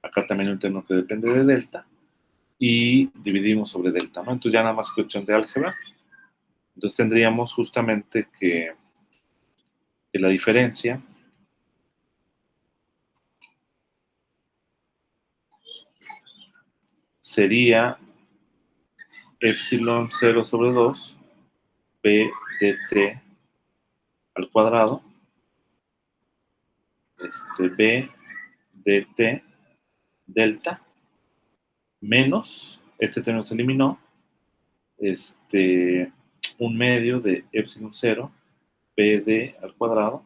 Acá también hay un término que depende de delta. Y dividimos sobre delta, ¿no? Entonces ya nada más cuestión de álgebra. Entonces tendríamos justamente que la diferencia sería epsilon 0 sobre 2 b dt al cuadrado, b dt delta menos, este término se eliminó, un medio de epsilon 0 bd al cuadrado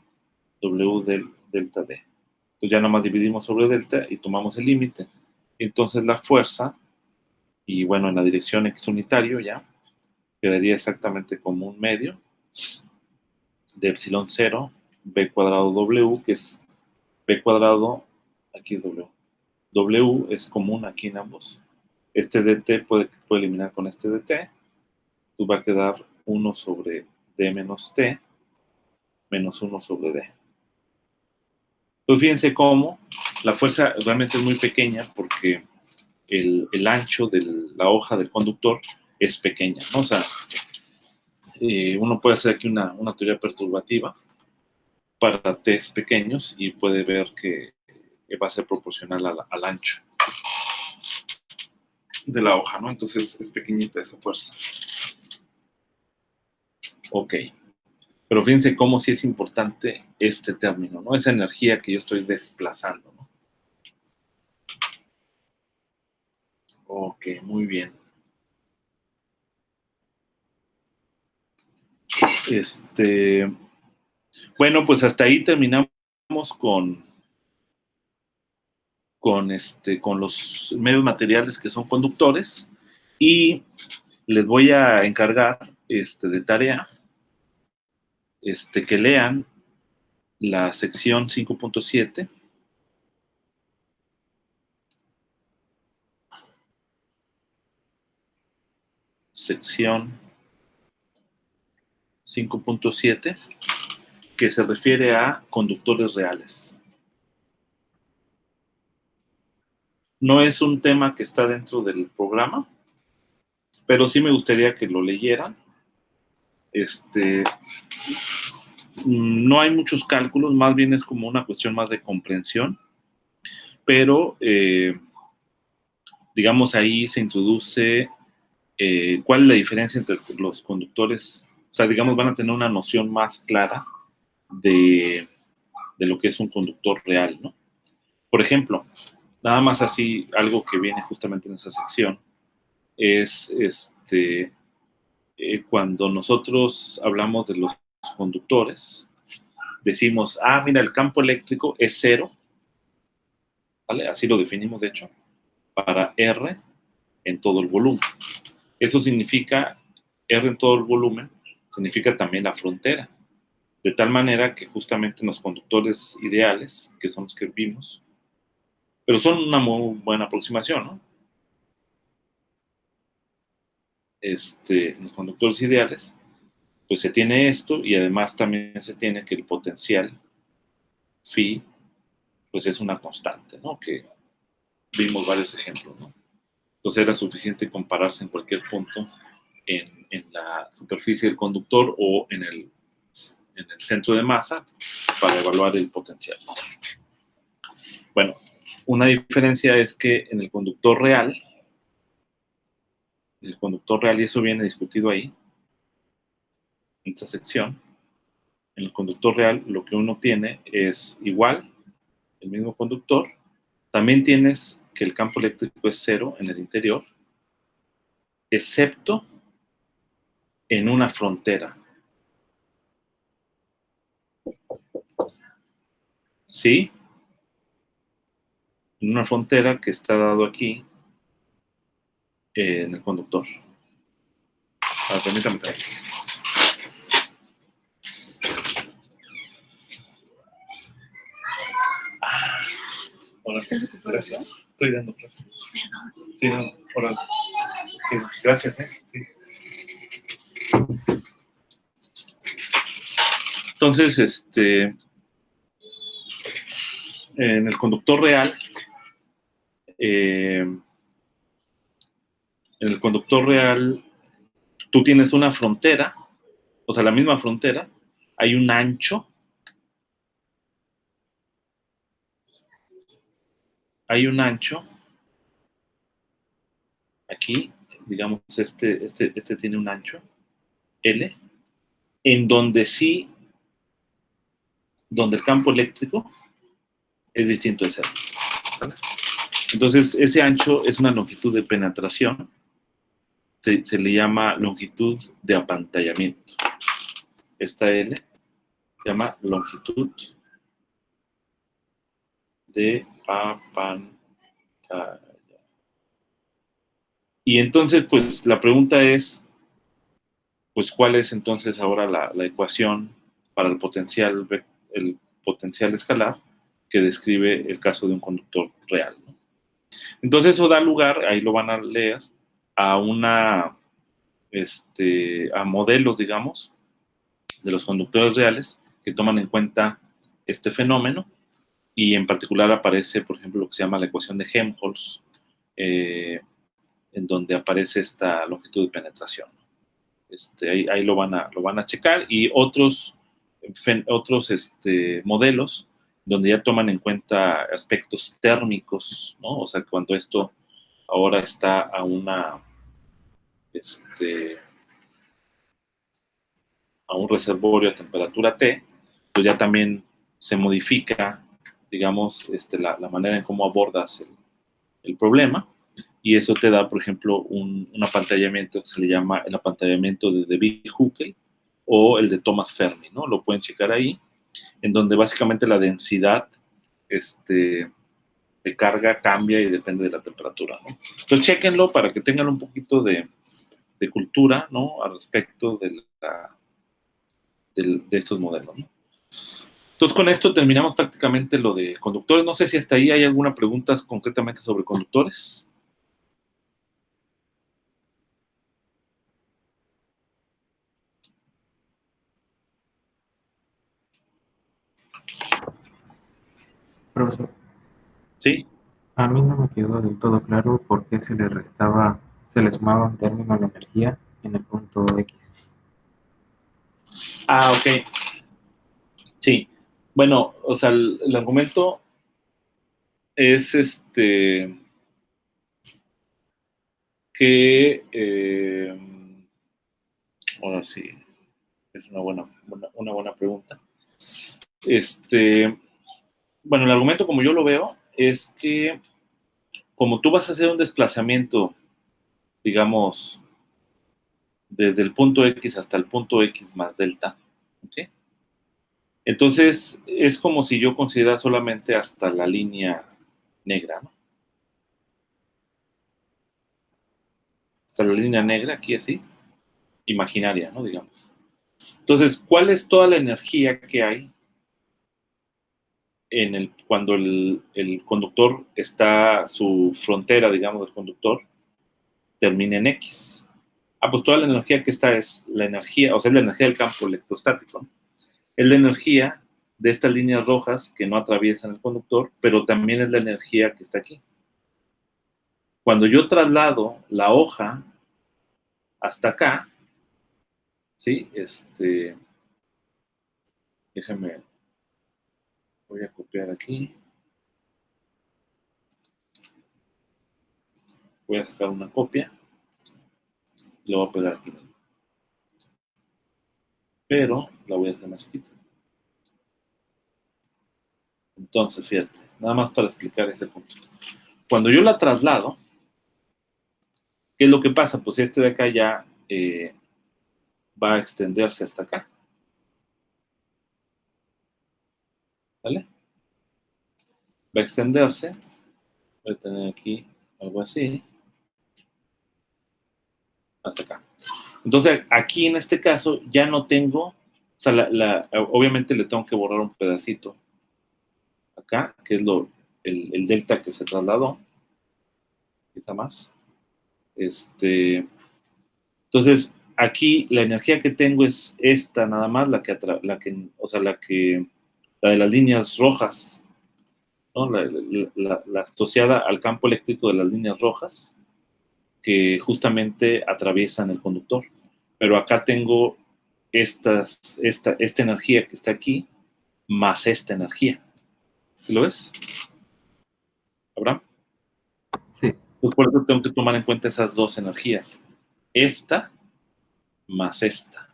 w del delta d. Entonces ya nada más dividimos sobre delta y tomamos el límite. Entonces la fuerza, y bueno, en la dirección x unitario ya, quedaría exactamente como un medio de epsilon 0, b cuadrado w, que es b cuadrado, aquí es w. W es común aquí en ambos. Este dt puede eliminar con este dt. Tú va a quedar 1 sobre d menos t menos 1 sobre d. Pues fíjense cómo la fuerza realmente es muy pequeña porque el ancho de la hoja del conductor es pequeña, ¿no? O sea, uno puede hacer aquí una teoría perturbativa para test pequeños y puede ver que va a ser proporcional al ancho de la hoja, ¿no? Entonces es pequeñita esa fuerza. Ok. Pero fíjense cómo sí es importante este término, ¿no? Esa energía que yo estoy desplazando, ¿no? Ok, muy bien. Bueno, pues hasta ahí terminamos con los medios materiales que son conductores y les voy a encargar de tarea que lean la sección 5.7. Sección 5.7, que se refiere a conductores reales. No es un tema que está dentro del programa, pero sí me gustaría que lo leyeran. No hay muchos cálculos, más bien es como una cuestión más de comprensión, pero digamos ahí se introduce cuál es la diferencia entre los conductores, o sea, digamos van a tener una noción más clara de lo que es un conductor real, ¿no? Por ejemplo, nada más así, algo que viene justamente en esa sección, es cuando nosotros hablamos de los conductores, decimos, mira, el campo eléctrico es cero, ¿vale? Así lo definimos, de hecho, para R en todo el volumen. Eso significa, R en todo el volumen, significa también la frontera. De tal manera que justamente en los conductores ideales, que son los que vimos, pero son una muy buena aproximación, ¿no? Los conductores ideales, pues se tiene esto y además también se tiene que el potencial phi, pues es una constante, ¿no? Que vimos varios ejemplos, ¿no? Entonces era suficiente compararse en cualquier punto en la superficie del conductor o en el centro de masa para evaluar el potencial. Bueno, una diferencia es que en el conductor real, y eso viene discutido ahí, en esta sección, en el conductor real lo que uno tiene es igual, el mismo conductor, también tienes que el campo eléctrico es cero en el interior, excepto en una frontera. ¿Sí? En una frontera que está dado aquí en el conductor. Permítame traer. Hola, gracias. Estoy dando clase. Perdón. Sí, no, hola. Sí, gracias, Sí. Entonces, en el conductor real, tú tienes una frontera, o sea, la misma frontera, hay un ancho, aquí, digamos, este tiene un ancho, L, en donde donde el campo eléctrico es distinto de cero. ¿Vale? Entonces, ese ancho es una longitud de penetración, se le llama longitud de apantallamiento. Esta L se llama longitud de apantallamiento. Y entonces, pues, la pregunta es, pues, ¿cuál es entonces ahora la ecuación para el potencial escalar que describe el caso de un conductor real, ¿no? Entonces eso da lugar, ahí lo van a leer, a a modelos, digamos, de los conductores reales que toman en cuenta este fenómeno, y en particular aparece, por ejemplo, lo que se llama la ecuación de Helmholtz, en donde aparece esta longitud de penetración. Ahí lo van a checar, y otros modelos donde ya toman en cuenta aspectos térmicos, ¿no? O sea, cuando esto ahora está a un reservorio a temperatura T, pues ya también se modifica, digamos, la manera en cómo abordas el problema, y eso te da, por ejemplo, un apantallamiento que se le llama el apantallamiento de Debye-Huckel o el de Thomas Fermi, ¿no? Lo pueden checar ahí, en donde básicamente la densidad de carga cambia y depende de la temperatura, ¿no? Entonces, chéquenlo para que tengan un poquito de cultura, ¿no? Al respecto de estos modelos, ¿no? Entonces, con esto terminamos prácticamente lo de conductores. No sé si hasta ahí hay alguna pregunta concretamente sobre conductores. Profesor, Sí. a mí no me quedó del todo claro por qué se le sumaba un término a la energía en el punto X. Ah, ok. Sí. Bueno, o sea, el argumento es que ahora sí, es una buena pregunta. Bueno, el argumento, como yo lo veo, es que como tú vas a hacer un desplazamiento, digamos, desde el punto X hasta el punto X más delta, ¿ok? Entonces, es como si yo considerara solamente hasta la línea negra, ¿no? Hasta la línea negra, aquí así, imaginaria, ¿no? Digamos. Entonces, ¿cuál es toda la energía que hay cuando el conductor está, su frontera, digamos, del conductor, termina en X? Ah, pues toda la energía que está es la energía, o sea, es la energía del campo electrostático, ¿no? Es la energía de estas líneas rojas que no atraviesan el conductor, pero también es la energía que está aquí. Cuando yo traslado la hoja hasta acá, ¿sí? Déjame, voy a copiar aquí, voy a sacar una copia y la voy a pegar aquí mismo. Pero la voy a hacer más chiquita. Entonces, fíjate, nada más para explicar ese punto. Cuando yo la traslado, ¿qué es lo que pasa? Pues de acá ya va a extenderse hasta acá. ¿Vale? Va a extenderse. Voy a tener aquí algo así. Hasta acá. Entonces, aquí en este caso ya no tengo, o sea, obviamente le tengo que borrar un pedacito acá, que es el delta que se trasladó, quizá más. Entonces, aquí la energía que tengo es esta nada más, o sea, la de las líneas rojas, ¿no? La asociada al campo eléctrico de las líneas rojas, que justamente atraviesan el conductor. Pero acá tengo esta energía que está aquí, más esta energía. ¿Sí lo ves, Abraham? Sí, Pues por eso tengo que tomar en cuenta esas dos energías. Esta más esta.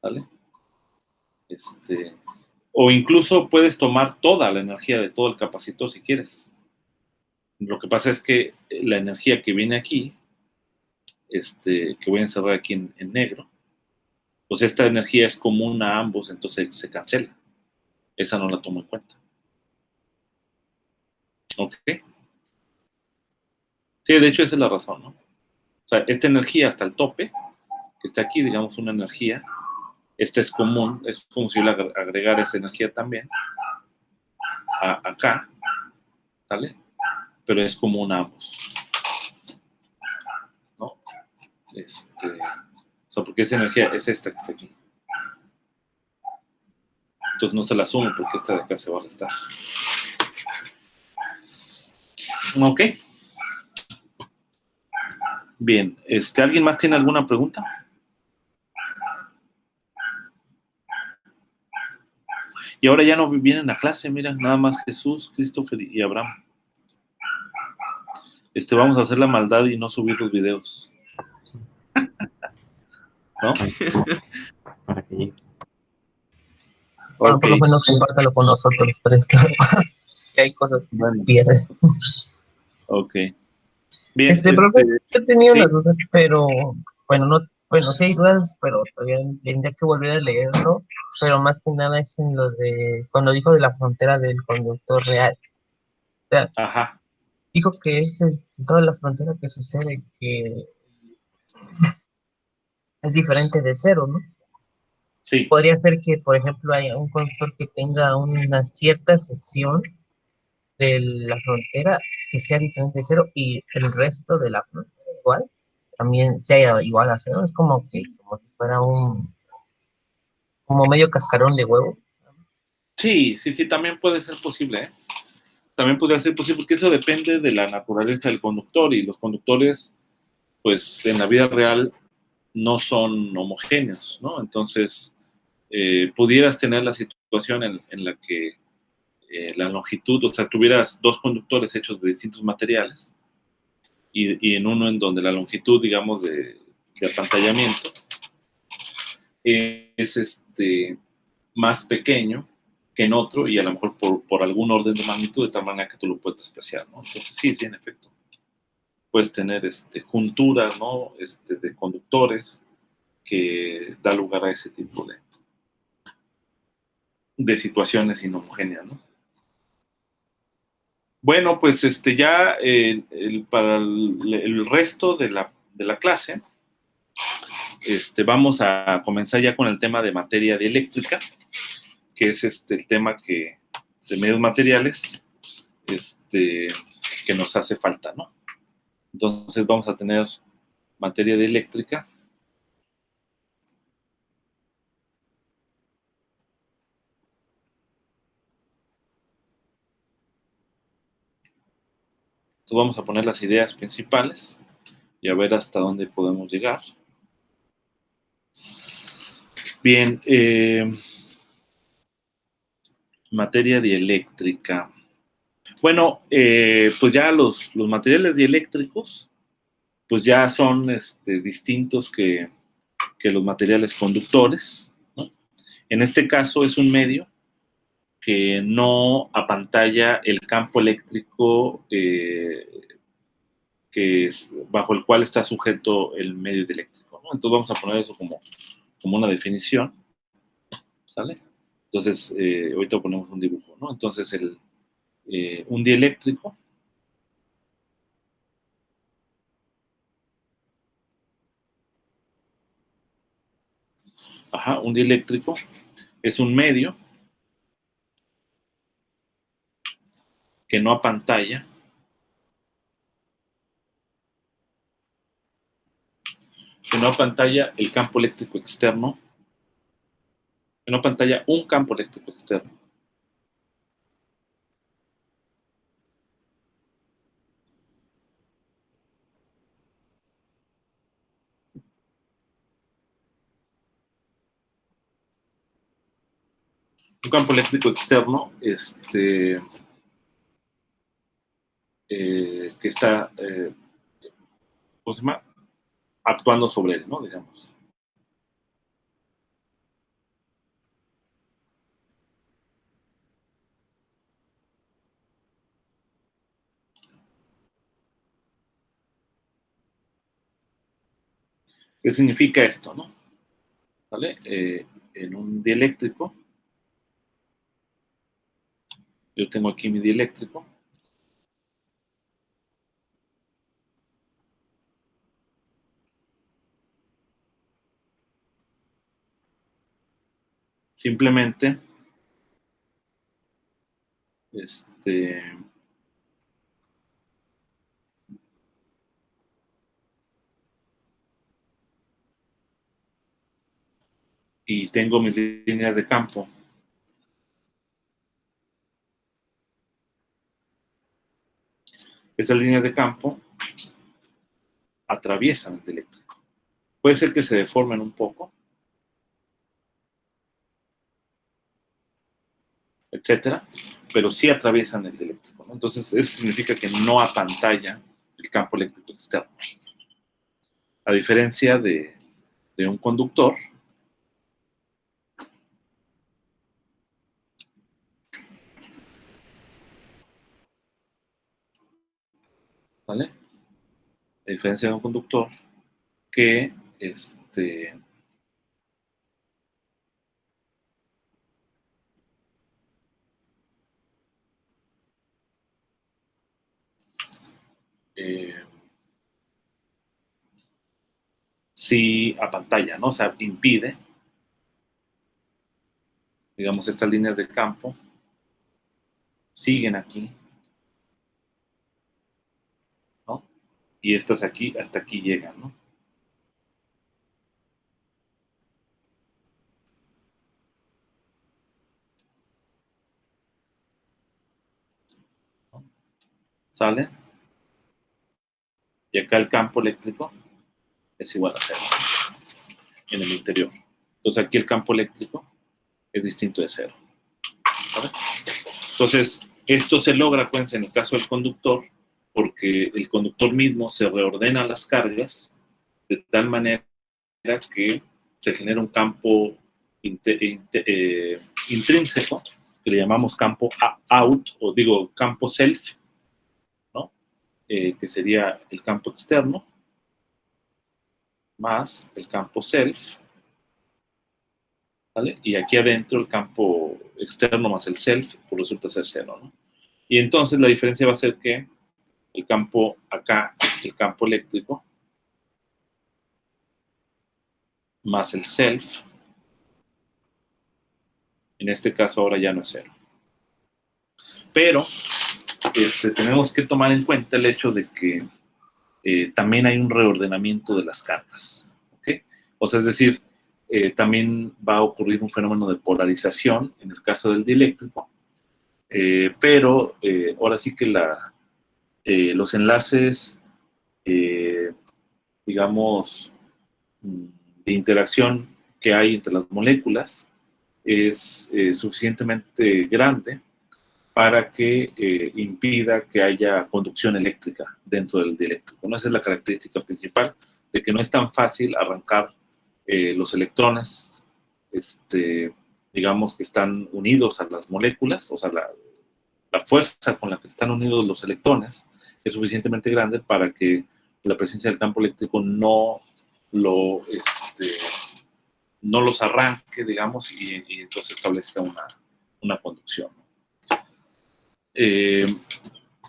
¿Vale? O incluso puedes tomar toda la energía de todo el capacitor si quieres. Lo que pasa es que la energía que viene aquí, que voy a encerrar aquí en negro, pues esta energía es común a ambos, entonces se cancela. Esa no la tomo en cuenta. ¿Ok? Sí, de hecho esa es la razón, ¿no? O sea, esta energía hasta el tope, que está aquí, digamos una energía, Esta es común, es como si yo le agregara esa energía también acá, ¿vale? Pero es común a ambos, ¿no? O sea, porque esa energía es esta que está aquí. Entonces no se la sumo porque esta de acá se va a restar. Ok. Bien, ¿alguien más tiene alguna pregunta? Y ahora ya no vienen a clase, mira, nada más Jesús, Christopher y Abraham. Vamos a hacer la maldad y no subir los videos. ¿No? Para que llegue. Bueno, Ok. por lo menos compártalo con nosotros tres. Que hay cosas que se pierden. Ok. Bien, Profe, yo tenía una sí, duda, pero bueno, no, bueno, sí hay dudas, pero todavía tendría que volver a leerlo, pero más que nada es en lo de cuando dijo de la frontera del conductor real. O sea, ajá, dijo que es toda la frontera que sucede, que es diferente de cero, ¿no? sí, Podría ser que, por ejemplo, haya un conductor que tenga una cierta sección de la frontera que sea diferente de cero y el resto de la frontera igual, también sea igual a cero. Es como que, como si fuera como medio cascarón de huevo. sí, también puede ser posible, ¿eh? También podría ser posible porque eso depende de la naturaleza del conductor y los conductores, pues en la vida real no son homogéneos, ¿no? Entonces, pudieras tener la situación en la que la longitud, o sea, tuvieras dos conductores hechos de distintos materiales y en uno en donde la longitud, digamos, de apantallamiento es más pequeño que en otro y a lo mejor por algún orden de magnitud de tal manera que tú lo puedes despreciar, ¿no? Entonces sí, en efecto. Puedes tener junturas, ¿no? De conductores que da lugar a ese tipo de situaciones inhomogéneas, ¿no? Bueno, pues ya para el resto de la clase, vamos a comenzar ya con el tema de materia dieléctrica, que es el tema de medios materiales que nos hace falta, ¿no? Entonces vamos a tener materia dieléctrica. Entonces vamos a poner las ideas principales y a ver hasta dónde podemos llegar. Bien, materia dieléctrica. Bueno, pues ya los materiales dieléctricos, pues ya son distintos que los materiales conductores, ¿no? En este caso es un medio que no apantalla el campo eléctrico bajo el cual está sujeto el medio dieléctrico, ¿no? Entonces vamos a poner eso como una definición, ¿sale? Entonces, ahorita ponemos un dibujo, ¿no? Entonces, un dieléctrico un dieléctrico es un medio que no apantalla el campo eléctrico externo, que no apantalla un campo eléctrico externo. Un campo eléctrico externo que está ¿cómo se llama? Actuando sobre él, ¿no? Digamos. ¿Qué significa esto, no? ¿Vale? En un dieléctrico, yo tengo aquí mi dieléctrico, simplemente y tengo mis líneas de campo. Estas líneas de campo atraviesan el eléctrico. Puede ser que se deformen un poco, etcétera, pero sí atraviesan el eléctrico, ¿no? Entonces, eso significa que no apantalla el campo eléctrico externo. A diferencia de un conductor, ¿vale? A diferencia de un conductor que sí apantalla, ¿no? O sea, impide, digamos, estas líneas de campo siguen aquí, ¿no? Y estas aquí, hasta aquí llegan, ¿no? ¿Sale? Y acá el campo eléctrico es igual a 0 en el interior. Entonces aquí el campo eléctrico es distinto de 0. ¿Vale? Entonces, esto se logra, acuérdense, en el caso del conductor, porque el conductor mismo se reordena las cargas de tal manera que se genera un campo intrínseco, que le llamamos campo out, o digo campo self, ¿no? Que sería el campo externo, más el campo self, ¿vale? Y aquí adentro el campo externo más el self, pues resulta ser 0, ¿no? Y entonces la diferencia va a ser que el campo acá, el campo eléctrico, más el self, en este caso ahora ya no es 0. Pero tenemos que tomar en cuenta el hecho de que también hay un reordenamiento de las cargas, ¿ok? O sea, es decir, también va a ocurrir un fenómeno de polarización en el caso del dieléctrico, pero ahora sí que los enlaces, digamos, de interacción que hay entre las moléculas es suficientemente grande para que impida que haya conducción eléctrica dentro del dieléctrico, ¿no? Esa es la característica principal, de que no es tan fácil arrancar los electrones, digamos que están unidos a las moléculas, o sea, la fuerza con la que están unidos los electrones es suficientemente grande para que la presencia del campo eléctrico no los arranque, digamos, y entonces establezca una conducción.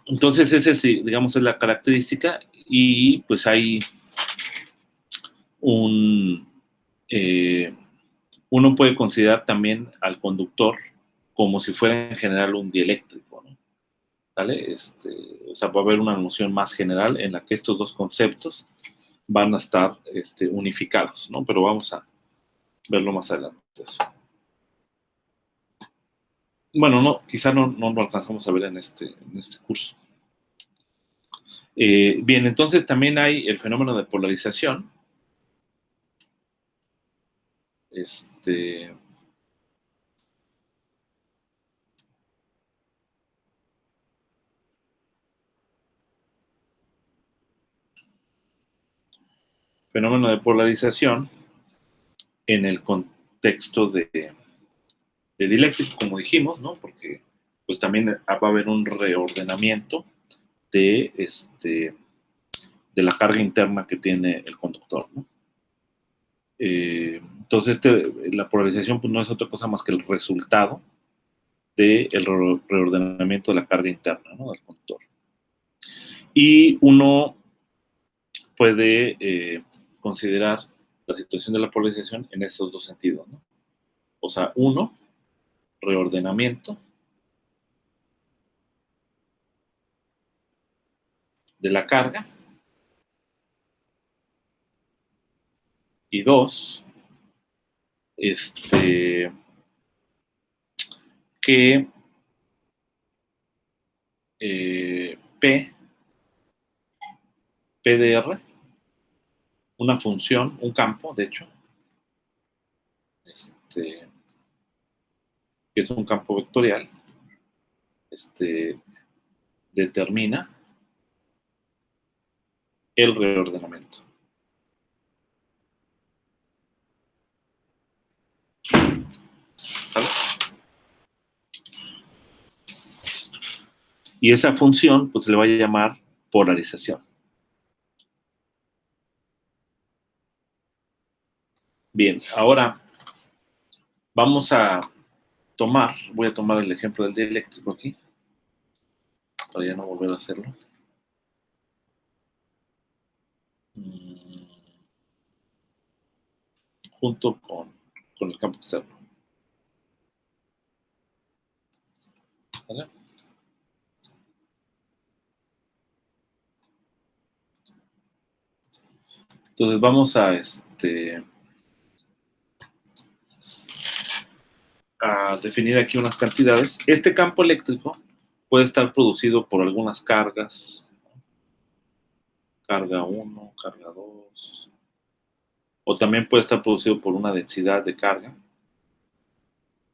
Entonces, ese sí, digamos, es la característica, y pues hay uno puede considerar también al conductor como si fuera en general un dieléctrico, ¿no? ¿Vale? O sea, va a haber una noción más general en la que estos dos conceptos van a estar unificados, ¿no? Pero vamos a verlo más adelante. Eso. Bueno, no, quizá no lo alcanzamos a ver en este curso. Bien, entonces también hay el fenómeno de polarización. Fenómeno de polarización en el contexto de dieléctrico, como dijimos, ¿no? Porque pues también va a haber un reordenamiento de la carga interna que tiene el conductor, ¿no? Entonces, la polarización pues, no es otra cosa más que el resultado del reordenamiento de la carga interna, ¿no? Del conductor. Y uno puede considerar la situación de la polarización en estos dos sentidos, ¿no? O sea, 1, reordenamiento de la carga. Y 2, que P de R, una función, un campo, de hecho, que es un campo vectorial, determina el reordenamiento. ¿Vale? Y esa función, pues se le va a llamar polarización. Bien, ahora vamos a voy a tomar el ejemplo del dieléctrico aquí, para ya no volver a hacerlo. Junto con el campo externo. ¿Vale? Entonces vamos a definir aquí unas cantidades. Este campo eléctrico puede estar producido por algunas cargas, carga 1, carga 2, o también puede estar producido por una densidad de carga,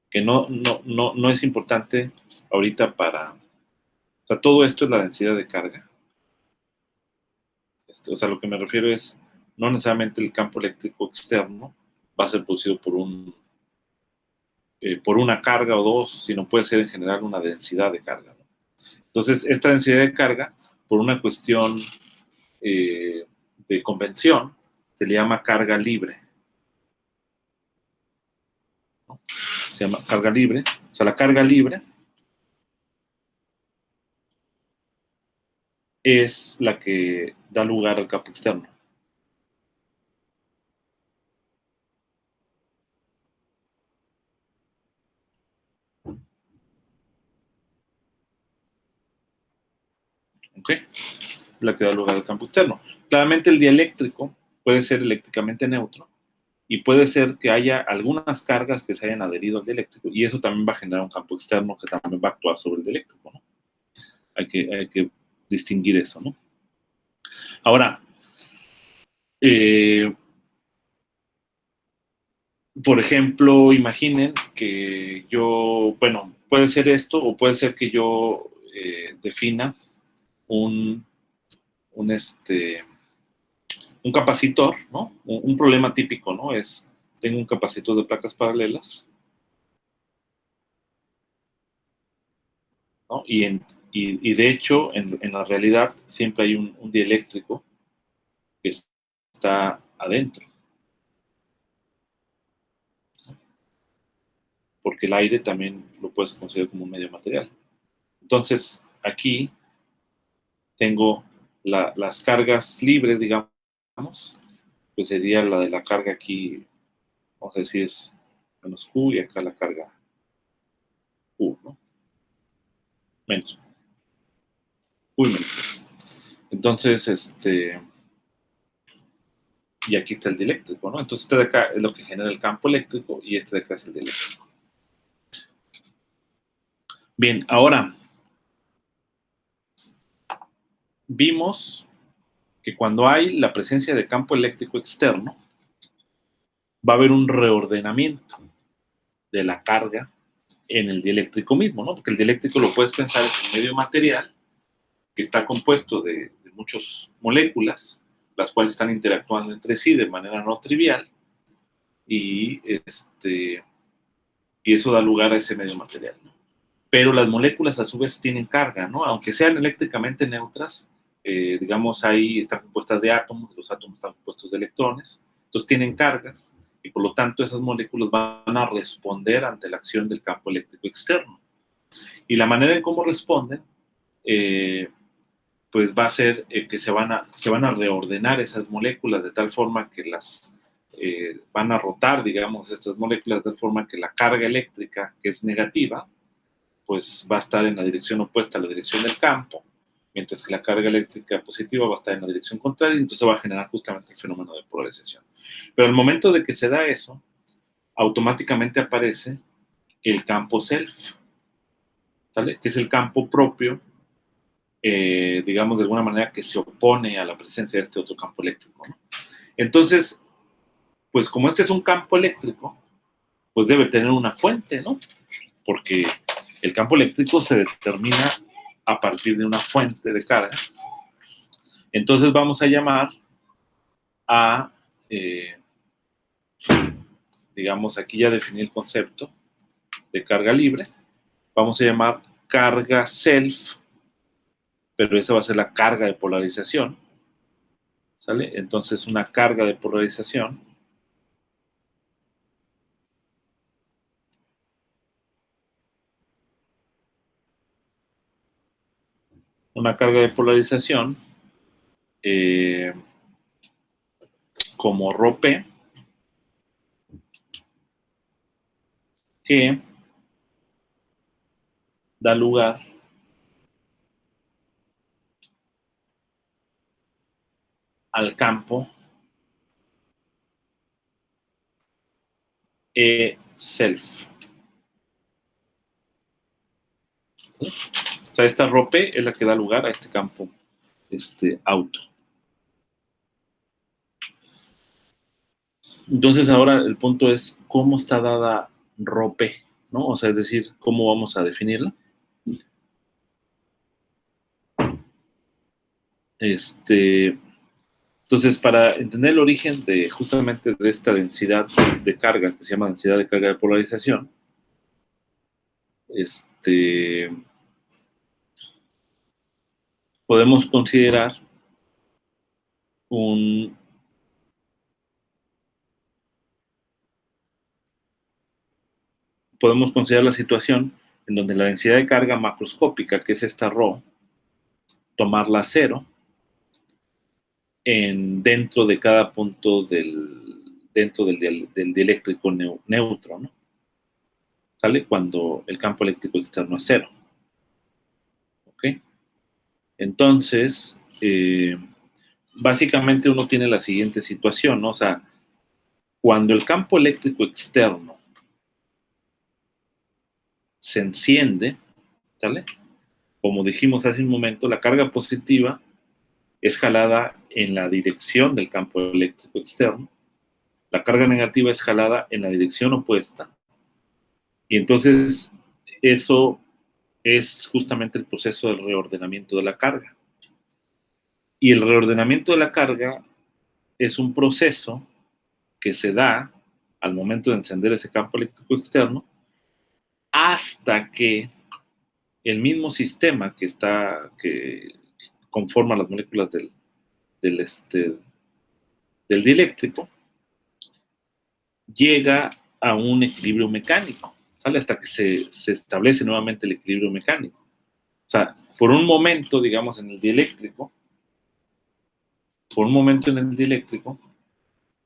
que no es importante ahorita para... O sea, todo esto es la densidad de carga. O sea, lo que me refiero es, no necesariamente el campo eléctrico externo va a ser producido por una carga o dos, sino puede ser en general una densidad de carga, ¿no? Entonces, esta densidad de carga, por una cuestión de convención, se le llama carga libre, ¿no? Se llama carga libre. O sea, la carga libre es la que da lugar al campo externo. ¿Ok? La que da lugar al campo externo. Claramente el dieléctrico puede ser eléctricamente neutro y puede ser que haya algunas cargas que se hayan adherido al dieléctrico y eso también va a generar un campo externo que también va a actuar sobre el dieléctrico, ¿no? Hay que distinguir eso, ¿no? Ahora, por ejemplo, imaginen que yo, bueno, puede ser esto o puede ser que yo defina un capacitor, ¿no? Un problema típico, ¿no? Tengo un capacitor de placas paralelas, ¿no? Y de hecho, en la realidad, siempre hay un dieléctrico que está adentro, porque el aire también lo puedes considerar como un medio material. Entonces, aquí tengo las cargas libres, digamos, pues sería la de la carga aquí, vamos a decir, menos Q y acá la carga Q, ¿no? Menos Q y menos Q. Entonces, y aquí está el dieléctrico, ¿no? Entonces, este de acá es lo que genera el campo eléctrico y este de acá es el dieléctrico. Bien, ahora, vimos que cuando hay la presencia de campo eléctrico externo, va a haber un reordenamiento de la carga en el dieléctrico mismo, ¿no? Porque el dieléctrico lo puedes pensar en un medio material que está compuesto de muchas moléculas, las cuales están interactuando entre sí de manera no trivial, y eso da lugar a ese medio material, ¿no? Pero las moléculas a su vez tienen carga, ¿no? Aunque sean eléctricamente neutras, digamos, ahí están compuestas de átomos, los átomos están compuestos de electrones, entonces tienen cargas, y por lo tanto esas moléculas van a responder ante la acción del campo eléctrico externo. Y la manera en cómo responden, pues va a ser que se van a reordenar esas moléculas de tal forma que van a rotar, digamos, estas moléculas de forma que la carga eléctrica, que es negativa, pues va a estar en la dirección opuesta a la dirección del campo, mientras que la carga eléctrica positiva va a estar en la dirección contraria, y entonces va a generar justamente el fenómeno de polarización. Pero al momento de que se da eso, automáticamente aparece el campo self, ¿sale? Que es el campo propio, digamos, de alguna manera que se opone a la presencia de este otro campo eléctrico, ¿no? Entonces, pues como este es un campo eléctrico, pues debe tener una fuente, ¿no? Porque el campo eléctrico se determina a partir de una fuente de carga. Entonces vamos a llamar a, digamos, aquí ya definí el concepto de carga libre. Vamos a llamar carga self, pero esa va a ser la carga de polarización, ¿sale? Entonces una carga de polarización como ρP, que da lugar al campo E-self. O sea, esta ρP es la que da lugar a este campo auto. Entonces ahora el punto es cómo está dada ρP, ¿no? O sea, es decir, cómo vamos a definirla. Entonces, para entender el origen de justamente de esta densidad de carga, que se llama densidad de carga de polarización, podemos considerar la situación en donde la densidad de carga macroscópica, que es esta ρ, tomarla a cero dentro de cada punto dentro del dieléctrico neutro, ¿no? ¿Sale? Cuando el campo eléctrico externo es cero. ¿Ok? Entonces, básicamente uno tiene la siguiente situación, ¿no? O sea, cuando el campo eléctrico externo se enciende, ¿sale? Como dijimos hace un momento, la carga positiva es jalada en la dirección del campo eléctrico externo, la carga negativa es jalada en la dirección opuesta, y entonces eso es justamente el proceso del reordenamiento de la carga. Y el reordenamiento de la carga es un proceso que se da al momento de encender ese campo eléctrico externo hasta que el mismo sistema que conforma las moléculas del dieléctrico llega a un equilibrio mecánico, ¿sale? Hasta que se establece nuevamente el equilibrio mecánico. O sea, por un momento, digamos, en el dieléctrico,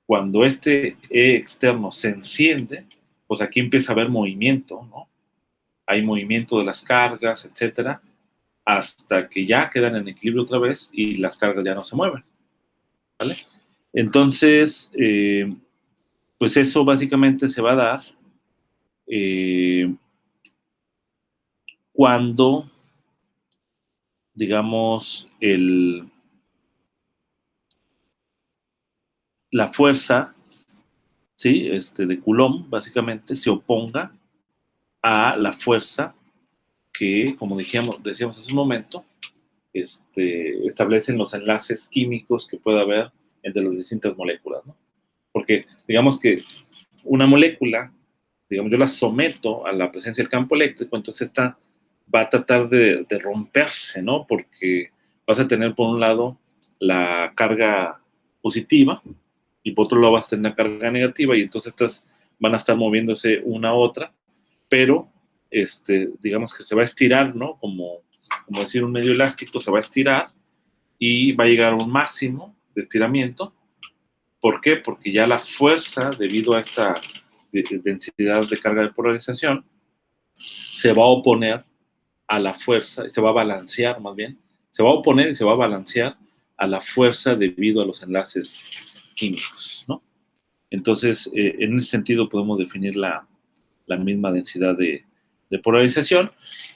cuando este E externo se enciende, pues aquí empieza a haber movimiento, ¿no? Hay movimiento de las cargas, etcétera, hasta que ya quedan en equilibrio otra vez y las cargas ya no se mueven, ¿vale? Entonces, pues eso básicamente se va a dar cuando, digamos, la fuerza, ¿sí? De Coulomb, básicamente, se oponga a la fuerza que, como decíamos hace un momento, establecen los enlaces químicos que puede haber entre las distintas moléculas, ¿no? Porque, digamos que una molécula, digamos, yo la someto a la presencia del campo eléctrico, entonces esta va a tratar de romperse, ¿no? Porque vas a tener, por un lado, la carga positiva, y por otro lado vas a tener la carga negativa, y entonces estas van a estar moviéndose una a otra, pero digamos que se va a estirar, ¿no? Como decir un medio elástico, se va a estirar y va a llegar a un máximo de estiramiento ¿Por qué? Porque ya la fuerza, debido a esta densidad de carga de polarización, se va a oponer a la fuerza, se va a balancear más bien, se va a oponer y se va a balancear a la fuerza debido a los enlaces químicos, ¿no? Entonces, en ese sentido podemos definir la misma densidad de polarización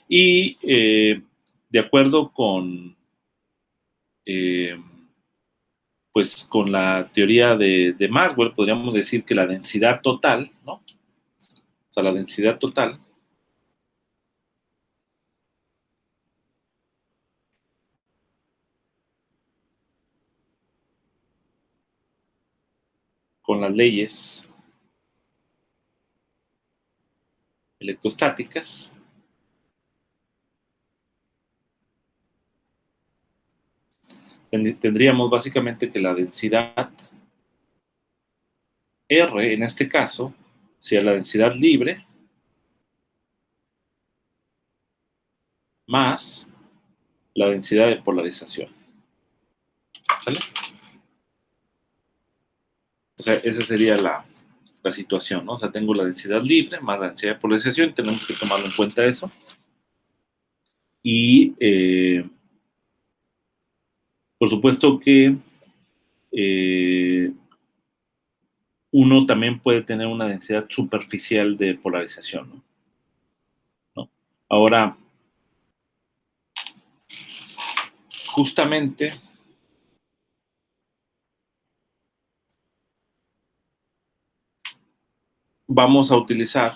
y de acuerdo con, pues, con la teoría de Maxwell, podríamos decir que la densidad total, ¿no? O sea, la densidad total con las leyes electrostáticas tendríamos básicamente que la densidad R, en este caso, sea la densidad libre más la densidad de polarización. ¿Sale? O sea, esa sería la situación, ¿no? O sea, tengo la densidad libre más la densidad de polarización, tenemos que tomarlo en cuenta eso. Y, por supuesto que uno también puede tener una densidad superficial de polarización, ¿no? Ahora, justamente vamos a utilizar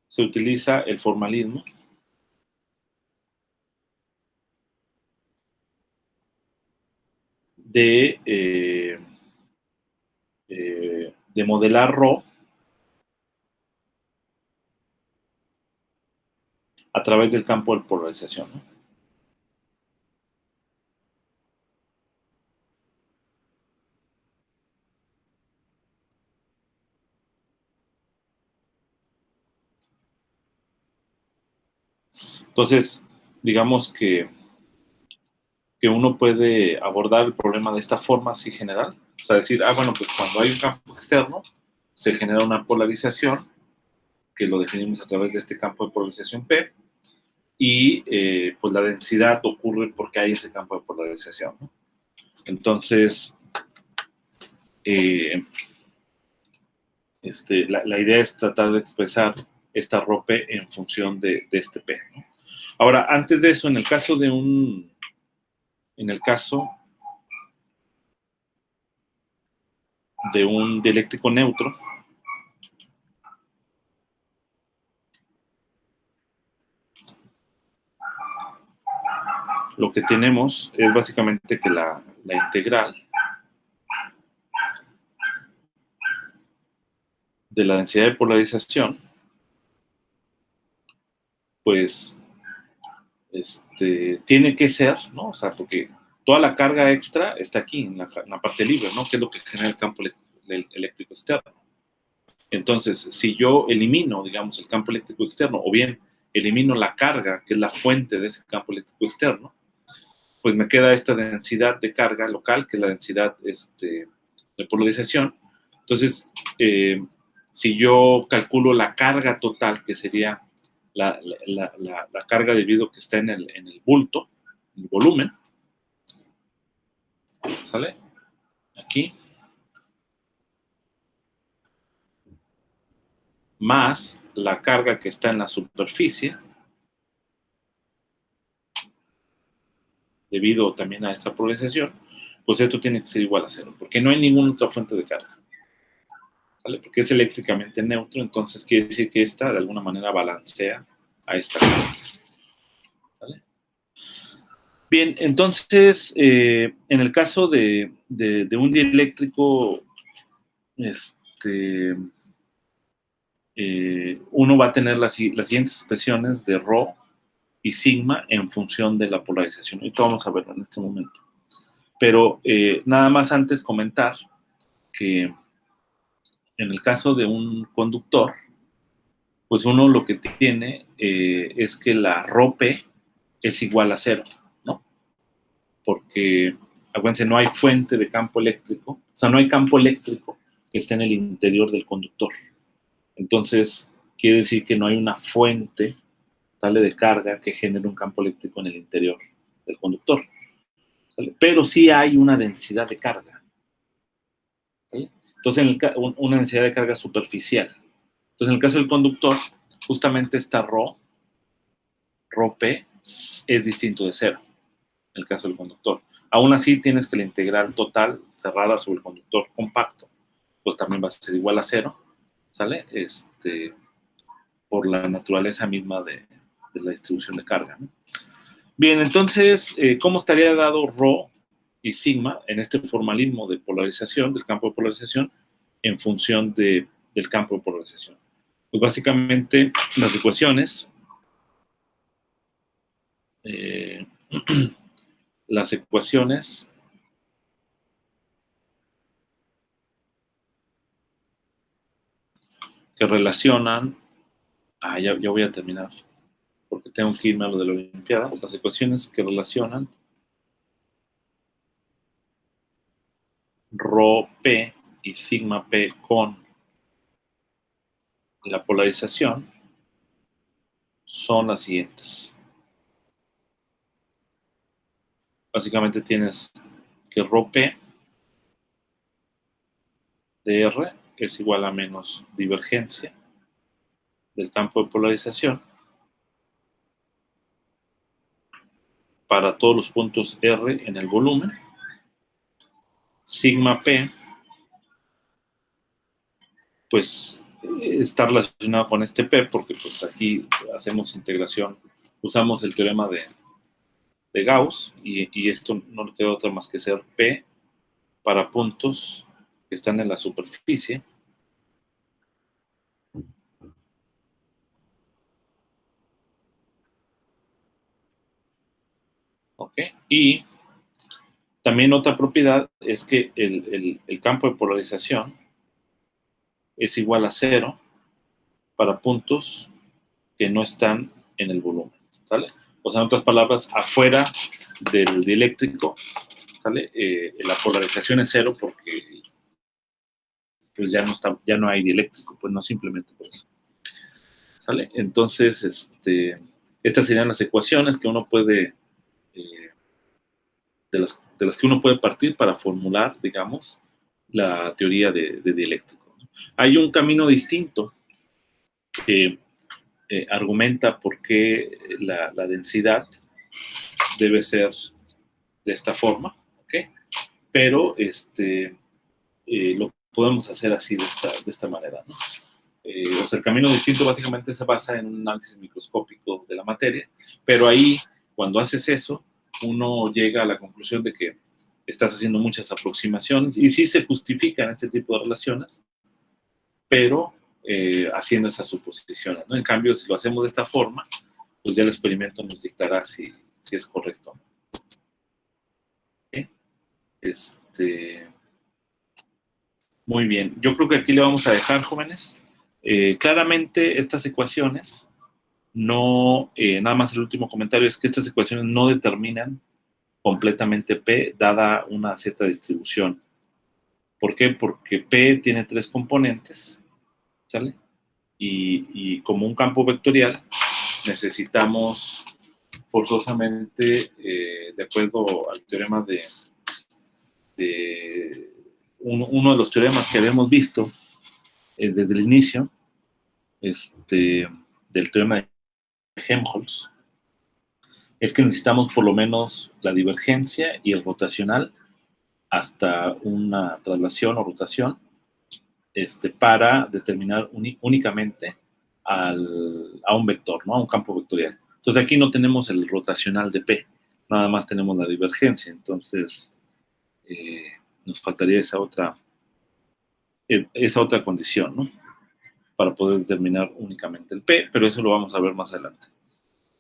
se utiliza el formalismo de modelar ρ a través del campo de polarización, ¿no? Entonces, digamos que uno puede abordar el problema de esta forma así general. O sea, decir, bueno, pues cuando hay un campo externo, se genera una polarización, que lo definimos a través de este campo de polarización P, y pues la densidad ocurre porque hay ese campo de polarización, ¿no? Entonces, la idea es tratar de expresar esta ρ P en función de este P, ¿no? Ahora, antes de eso, en el caso de un dieléctrico neutro, lo que tenemos es básicamente que la integral de la densidad de polarización, pues, tiene que ser, ¿no? O sea, porque toda la carga extra está aquí, en la parte libre, ¿no? Que es lo que genera el campo eléctrico externo. Entonces, si yo elimino, digamos, el campo eléctrico externo, o bien elimino la carga, que es la fuente de ese campo eléctrico externo, pues me queda esta densidad de carga local, que es la densidad de polarización. Entonces, si yo calculo la carga total, que sería la carga debido a que está en el bulto, en el volumen, ¿sale? Aquí, más la carga que está en la superficie, debido también a esta polarización, pues esto tiene que ser igual a cero, porque no hay ninguna otra fuente de carga, ¿vale? Porque es eléctricamente neutro, entonces quiere decir que esta de alguna manera balancea a esta carga, ¿vale? Bien, entonces, en el caso de un dieléctrico, uno va a tener las siguientes expresiones de ρ y sigma en función de la polarización. Ahorita vamos a verlo en este momento. Pero nada más antes comentar que en el caso de un conductor, pues uno lo que tiene es que la ρ P es igual a cero, ¿no? porque, acuérdense, no hay fuente de campo eléctrico, o sea, no hay campo eléctrico que esté en el interior del conductor. Entonces, quiere decir que no hay una fuente tal de carga que genere un campo eléctrico en el interior del conductor. ¿Sale? Pero sí hay una densidad de carga. ¿Sale? Entonces, una densidad de carga superficial. Entonces, en el caso del conductor, justamente esta ρP, es distinto de cero, en el caso del conductor. Aún así, tienes que la integral total cerrada sobre el conductor compacto, pues también va a ser igual a cero, ¿sale? Por la naturaleza misma de la distribución de carga, ¿no? Bien, entonces, ¿cómo estaría dado ρ y sigma en este formalismo de polarización, del campo de polarización, en función del campo de polarización? Pues básicamente las ecuaciones, las ecuaciones que relacionan, ya voy a terminar, porque tengo que irme a lo de la Olimpiada, las ecuaciones que relacionan ρP y sigma P con la polarización son las siguientes. Básicamente tienes que ρP de R es igual a menos divergencia del campo de polarización para todos los puntos R en el volumen. Sigma P, pues está relacionado con este P porque pues aquí hacemos integración, usamos el teorema de Gauss y esto no le queda otra más que ser P para puntos que están en la superficie. ¿Ok? Y también otra propiedad es que el campo de polarización es igual a cero para puntos que no están en el volumen, ¿sale? O sea, en otras palabras, afuera del dieléctrico, ¿sale? La polarización es cero porque pues ya no hay dieléctrico, pues no simplemente por eso, ¿sale? Entonces, estas serían las ecuaciones que uno puede, de las que uno puede partir para formular, digamos, la teoría de dieléctrico. Hay un camino distinto que argumenta por qué la densidad debe ser de esta forma, ¿ok? Pero lo podemos hacer así de esta manera, ¿no? O sea, el camino distinto básicamente se basa en un análisis microscópico de la materia, pero ahí, cuando haces eso, uno llega a la conclusión de que estás haciendo muchas aproximaciones y sí se justifican este tipo de relaciones, pero haciendo esas suposiciones, ¿no? En cambio, si lo hacemos de esta forma, pues ya el experimento nos dictará si es correcto. ¿Okay? Muy bien, yo creo que aquí le vamos a dejar, jóvenes. Claramente estas ecuaciones no, nada más el último comentario es que estas ecuaciones no determinan completamente P dada una cierta distribución. ¿Por qué? Porque P tiene 3 componentes, ¿sale? Y como un campo vectorial necesitamos forzosamente, de acuerdo al teorema uno de los teoremas que habíamos visto desde el inicio, del teorema de Helmholtz, es que necesitamos por lo menos la divergencia y el rotacional hasta una traslación o rotación para determinar únicamente a un vector, ¿no? A un campo vectorial. Entonces aquí no tenemos el rotacional de P, nada más tenemos la divergencia, entonces nos faltaría esa otra condición, ¿no? Para poder determinar únicamente el P, pero eso lo vamos a ver más adelante.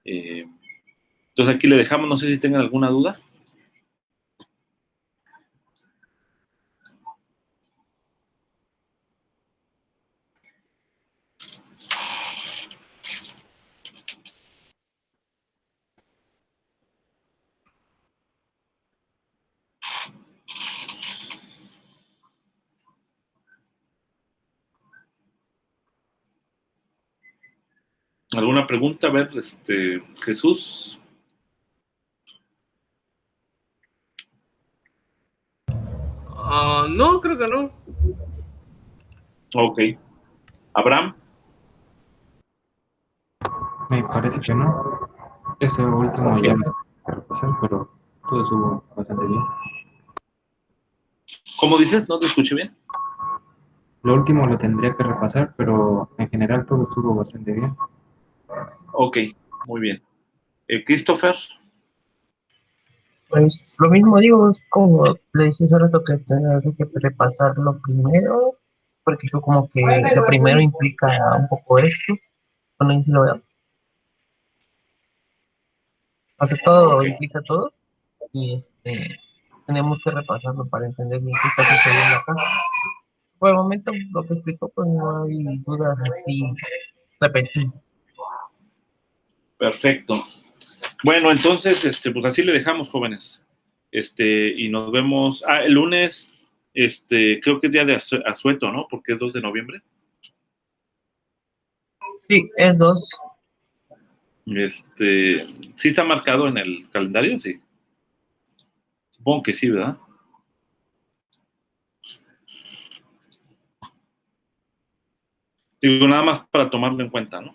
Entonces aquí le dejamos, no sé si tengan alguna duda. ¿Alguna pregunta? A ver, Jesús. No, creo que no. Ok. Abraham. Me parece que no. Eso último ya lo tengo que repasar, pero todo estuvo bastante bien. ¿Cómo dices? ¿No te escuché bien? Lo último lo tendría que repasar, pero en general todo estuvo bastante bien. Ok, muy bien. Christopher. Pues lo mismo digo, es como le decía hace rato que tener que repasarlo primero, porque yo como que lo primero implica un poco esto, bueno, ahí sí lo veo. O sea, todo Ok, implica todo, y tenemos que repasarlo para entender bien qué está sucediendo acá. Por el momento, lo que explicó, pues no hay dudas así repentinas. perfecto. Bueno, entonces, pues así le dejamos, jóvenes. Y nos vemos. El lunes, creo que es día de asueto, ¿no? Porque es 2 de noviembre. Sí, es dos. ¿Sí está marcado en el calendario? Sí. Supongo que sí, ¿verdad? Digo, nada más para tomarlo en cuenta, ¿no?